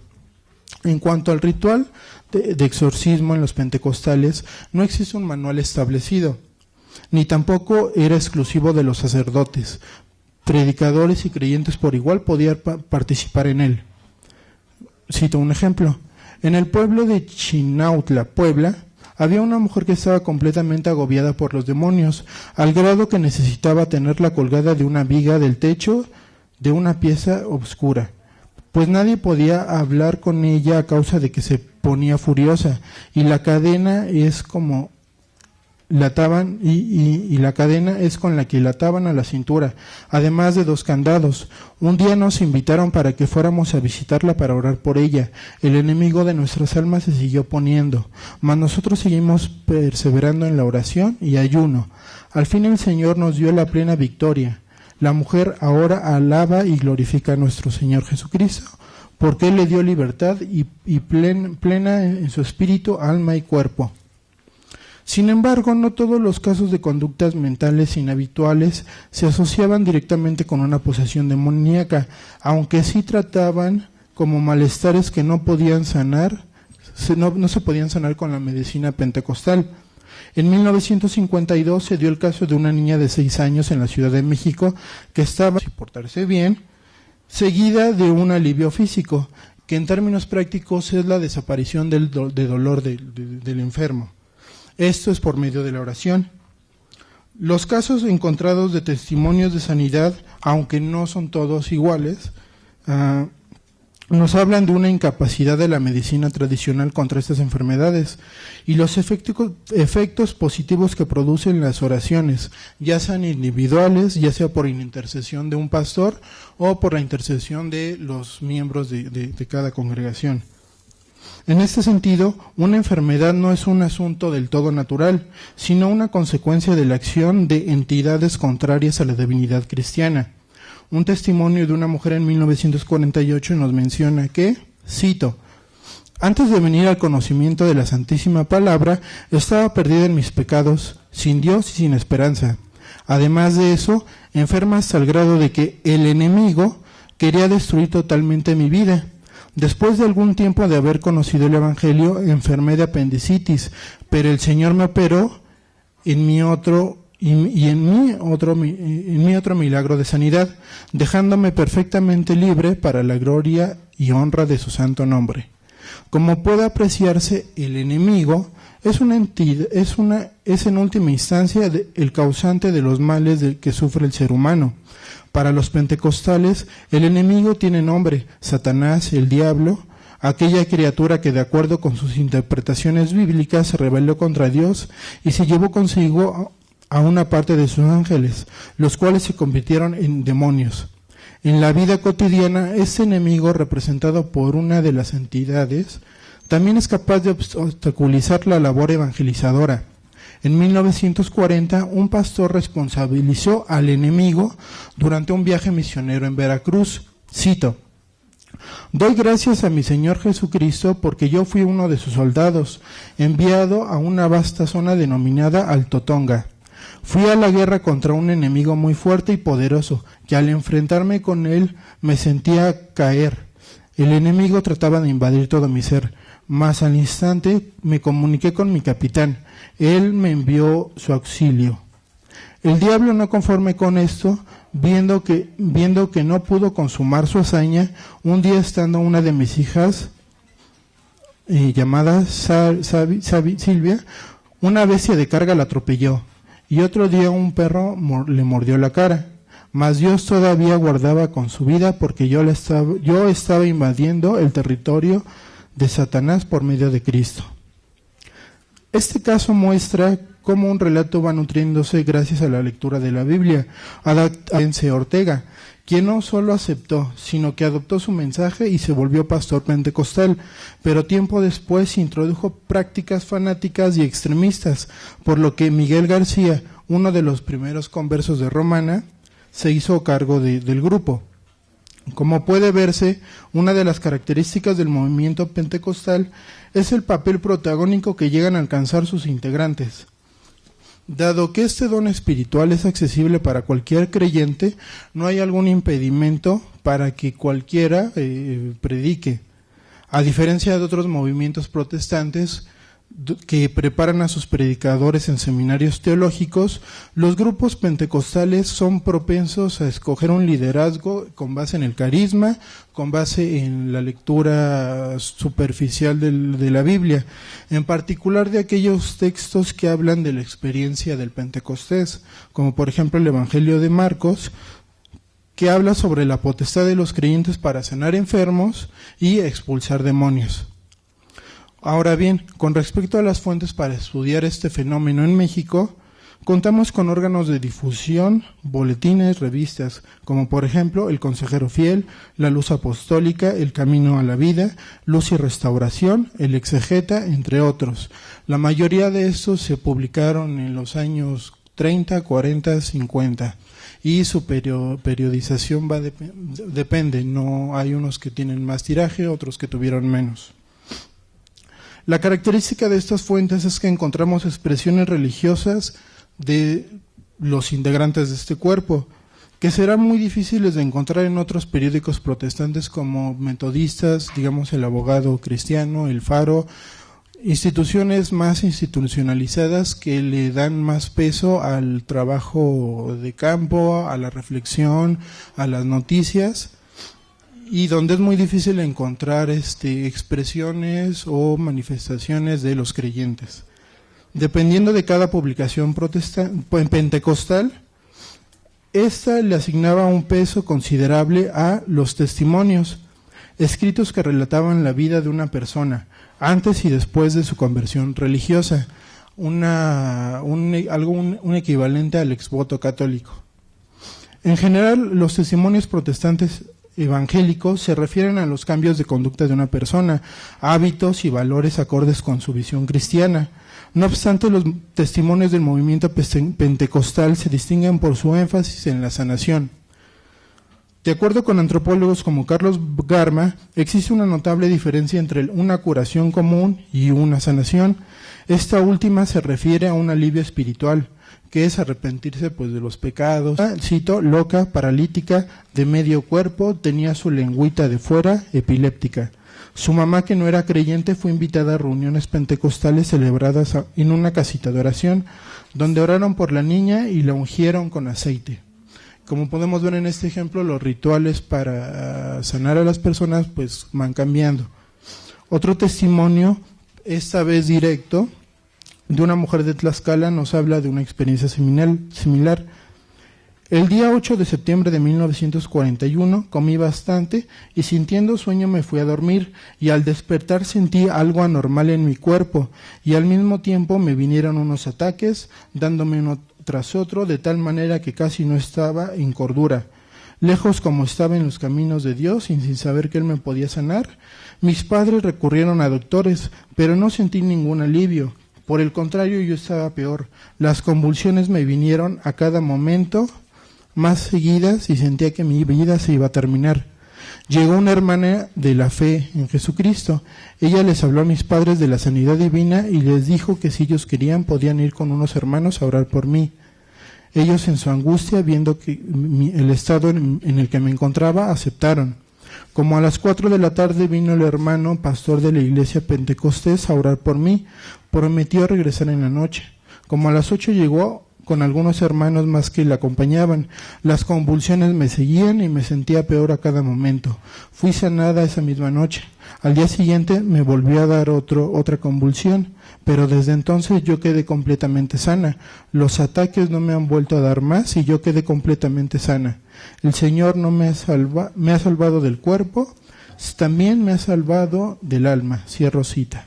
En cuanto al ritual de exorcismo en los pentecostales, no existe un manual establecido, ni tampoco era exclusivo de los sacerdotes. Predicadores y creyentes por igual podían participar en él. Cito un ejemplo. En el pueblo de Chinautla, Puebla, había una mujer que estaba completamente agobiada por los demonios, al grado que necesitaba tenerla colgada de una viga del techo de una pieza oscura, pues nadie podía hablar con ella a causa de que se ponía furiosa, y la cadena es como la ataban y la cadena es con la que la ataban a la cintura, además de 2 candados. Un día nos invitaron para que fuéramos a visitarla para orar por ella. El enemigo de nuestras almas se siguió poniendo, mas nosotros seguimos perseverando en la oración y ayuno. Al fin el Señor nos dio la plena victoria. La mujer ahora alaba y glorifica a nuestro Señor Jesucristo, porque Él le dio libertad y plena en su espíritu, alma y cuerpo. Sin embargo, no todos los casos de conductas mentales inhabituales se asociaban directamente con una posesión demoníaca, aunque sí trataban como malestares que no se podían sanar con la medicina pentecostal. En 1952 se dio el caso de una niña de 6 años en la Ciudad de México que estaba sin portarse bien, seguida de un alivio físico, que en términos prácticos es la desaparición de dolor del enfermo. Esto es por medio de la oración. Los casos encontrados de testimonios de sanidad, aunque no son todos iguales, nos hablan de una incapacidad de la medicina tradicional contra estas enfermedades y los efectos positivos que producen las oraciones, ya sean individuales, ya sea por intercesión de un pastor o por la intercesión de los miembros de cada congregación. En este sentido, una enfermedad no es un asunto del todo natural, sino una consecuencia de la acción de entidades contrarias a la divinidad cristiana. Un testimonio de una mujer en 1948 nos menciona que, cito, «Antes de venir al conocimiento de la Santísima Palabra, estaba perdida en mis pecados, sin Dios y sin esperanza. Además de eso, enferma hasta el grado de que el enemigo quería destruir totalmente mi vida. Después de algún tiempo de haber conocido el Evangelio, enfermé de apendicitis, pero el Señor me operó en mi otro milagro de sanidad, dejándome perfectamente libre para la gloria y honra de su santo nombre. Como puede apreciarse, el enemigo es en última instancia el causante de los males que sufre el ser humano. Para los pentecostales, el enemigo tiene nombre: Satanás, el diablo, aquella criatura que de acuerdo con sus interpretaciones bíblicas se rebeló contra Dios y se llevó consigo a una parte de sus ángeles, los cuales se convirtieron en demonios. En la vida cotidiana, este enemigo, representado por una de las entidades, también es capaz de obstaculizar la labor evangelizadora. En 1940, un pastor responsabilizó al enemigo durante un viaje misionero en Veracruz. Cito, «Doy gracias a mi Señor Jesucristo porque yo fui uno de sus soldados, enviado a una vasta zona denominada Alto Tonga. Fui a la guerra contra un enemigo muy fuerte y poderoso, que al enfrentarme con él me sentía caer. El enemigo trataba de invadir todo mi ser, mas al instante me comuniqué con mi capitán. Él me envió su auxilio. El diablo, no conforme con esto, viendo que no pudo consumar su hazaña, un día estando una de mis hijas, llamada Silvia, una bestia de carga la atropelló, y otro día un perro le mordió la cara. Mas Dios todavía guardaba con su vida porque yo estaba invadiendo el territorio de Satanás por medio de Cristo». Este caso muestra cómo un relato va nutriéndose gracias a la lectura de la Biblia. Adense Ortega, quien no solo aceptó, sino que adoptó su mensaje y se volvió pastor pentecostal, pero tiempo después introdujo prácticas fanáticas y extremistas, por lo que Miguel García, uno de los primeros conversos de Romana, se hizo cargo del grupo. Como puede verse, una de las características del movimiento pentecostal es el papel protagónico que llegan a alcanzar sus integrantes. Dado que este don espiritual es accesible para cualquier creyente, no hay algún impedimento para que cualquiera predique. A diferencia de otros movimientos protestantes que preparan a sus predicadores en seminarios teológicos, los grupos pentecostales son propensos a escoger un liderazgo con base en el carisma, con base en la lectura superficial de la Biblia, en particular de aquellos textos que hablan de la experiencia del Pentecostés, como por ejemplo el Evangelio de Marcos, que habla sobre la potestad de los creyentes para sanar enfermos y expulsar demonios. Ahora bien, con respecto a las fuentes para estudiar este fenómeno en México, contamos con órganos de difusión, boletines, revistas, como por ejemplo El Consejero Fiel, La Luz Apostólica, El Camino a la Vida, Luz y Restauración, El Exegeta, entre otros. La mayoría de estos se publicaron en los años 30, 40, 50 y su periodización depende, no hay unos que tienen más tiraje, otros que tuvieron menos. La característica de estas fuentes es que encontramos expresiones religiosas de los integrantes de este cuerpo, que serán muy difíciles de encontrar en otros periódicos protestantes como metodistas, digamos El Abogado Cristiano, El Faro, instituciones más institucionalizadas que le dan más peso al trabajo de campo, a la reflexión, a las noticias, y donde es muy difícil encontrar expresiones o manifestaciones de los creyentes. Dependiendo de cada publicación pentecostal, esta le asignaba un peso considerable a los testimonios, escritos que relataban la vida de una persona antes y después de su conversión religiosa, un equivalente al exvoto católico. En general, los testimonios protestantes evangélicos se refieren a los cambios de conducta de una persona, hábitos y valores acordes con su visión cristiana. No obstante, los testimonios del movimiento pentecostal se distinguen por su énfasis en la sanación. De acuerdo con antropólogos como Carlos Garma, existe una notable diferencia entre una curación común y una sanación. Esta última se refiere a un alivio espiritual, que es arrepentirse de los pecados. Cito: loca, paralítica, de medio cuerpo, tenía su lengüita de fuera, epiléptica. Su mamá, que no era creyente, fue invitada a reuniones pentecostales celebradas en una casita de oración, donde oraron por la niña y la ungieron con aceite. Como podemos ver en este ejemplo, los rituales para sanar a las personas van cambiando. Otro testimonio, esta vez directo, de una mujer de Tlaxcala, nos habla de una experiencia similar. El día 8 de septiembre de 1941 comí bastante y sintiendo sueño me fui a dormir, y al despertar sentí algo anormal en mi cuerpo y al mismo tiempo me vinieron unos ataques, dándome uno tras otro, de tal manera que casi no estaba en cordura. Lejos como estaba en los caminos de Dios y sin saber que Él me podía sanar, mis padres recurrieron a doctores, pero no sentí ningún alivio. Por el contrario, yo estaba peor. Las convulsiones me vinieron a cada momento, más seguidas, y sentía que mi vida se iba a terminar. Llegó una hermana de la fe en Jesucristo. Ella les habló a mis padres de la sanidad divina y les dijo que si ellos querían podían ir con unos hermanos a orar por mí. Ellos, en su angustia, viendo que el estado en el que me encontraba, aceptaron. Como a las 4 de la tarde vino el hermano pastor de la iglesia Pentecostés a orar por mí. Prometió regresar en la noche. Como a las 8 llegó con algunos hermanos más que le acompañaban. Las convulsiones me seguían y me sentía peor a cada momento. Fui sanada esa misma noche. Al día siguiente me volvió a dar otra convulsión, pero desde entonces yo quedé completamente sana. Los ataques no me han vuelto a dar más y yo quedé completamente sana. El Señor no me ha salvado del cuerpo, también me ha salvado del alma. Cierro cita.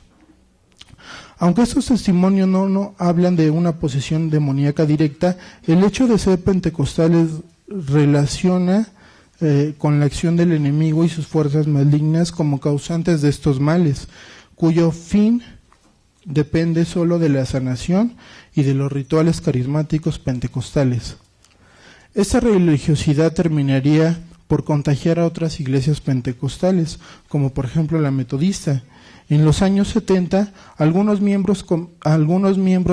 Aunque estos testimonios no hablan de una posesión demoníaca directa, el hecho de ser pentecostales relaciona con la acción del enemigo y sus fuerzas malignas como causantes de estos males, cuyo fin depende solo de la sanación y de los rituales carismáticos pentecostales. Esta religiosidad terminaría por contagiar a otras iglesias pentecostales, como por ejemplo la metodista. En los años 70, algunos miembros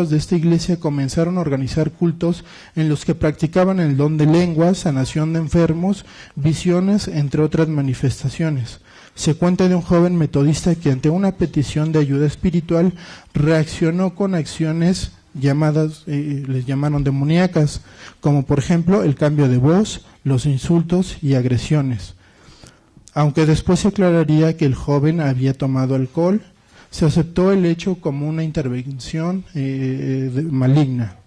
de esta iglesia comenzaron a organizar cultos en los que practicaban el don de lenguas, sanación de enfermos, visiones, entre otras manifestaciones. Se cuenta de un joven metodista que ante una petición de ayuda espiritual reaccionó con acciones les llamaron demoníacas, como por ejemplo el cambio de voz, los insultos y agresiones. Aunque después se aclararía que el joven había tomado alcohol, se aceptó el hecho como una intervención maligna.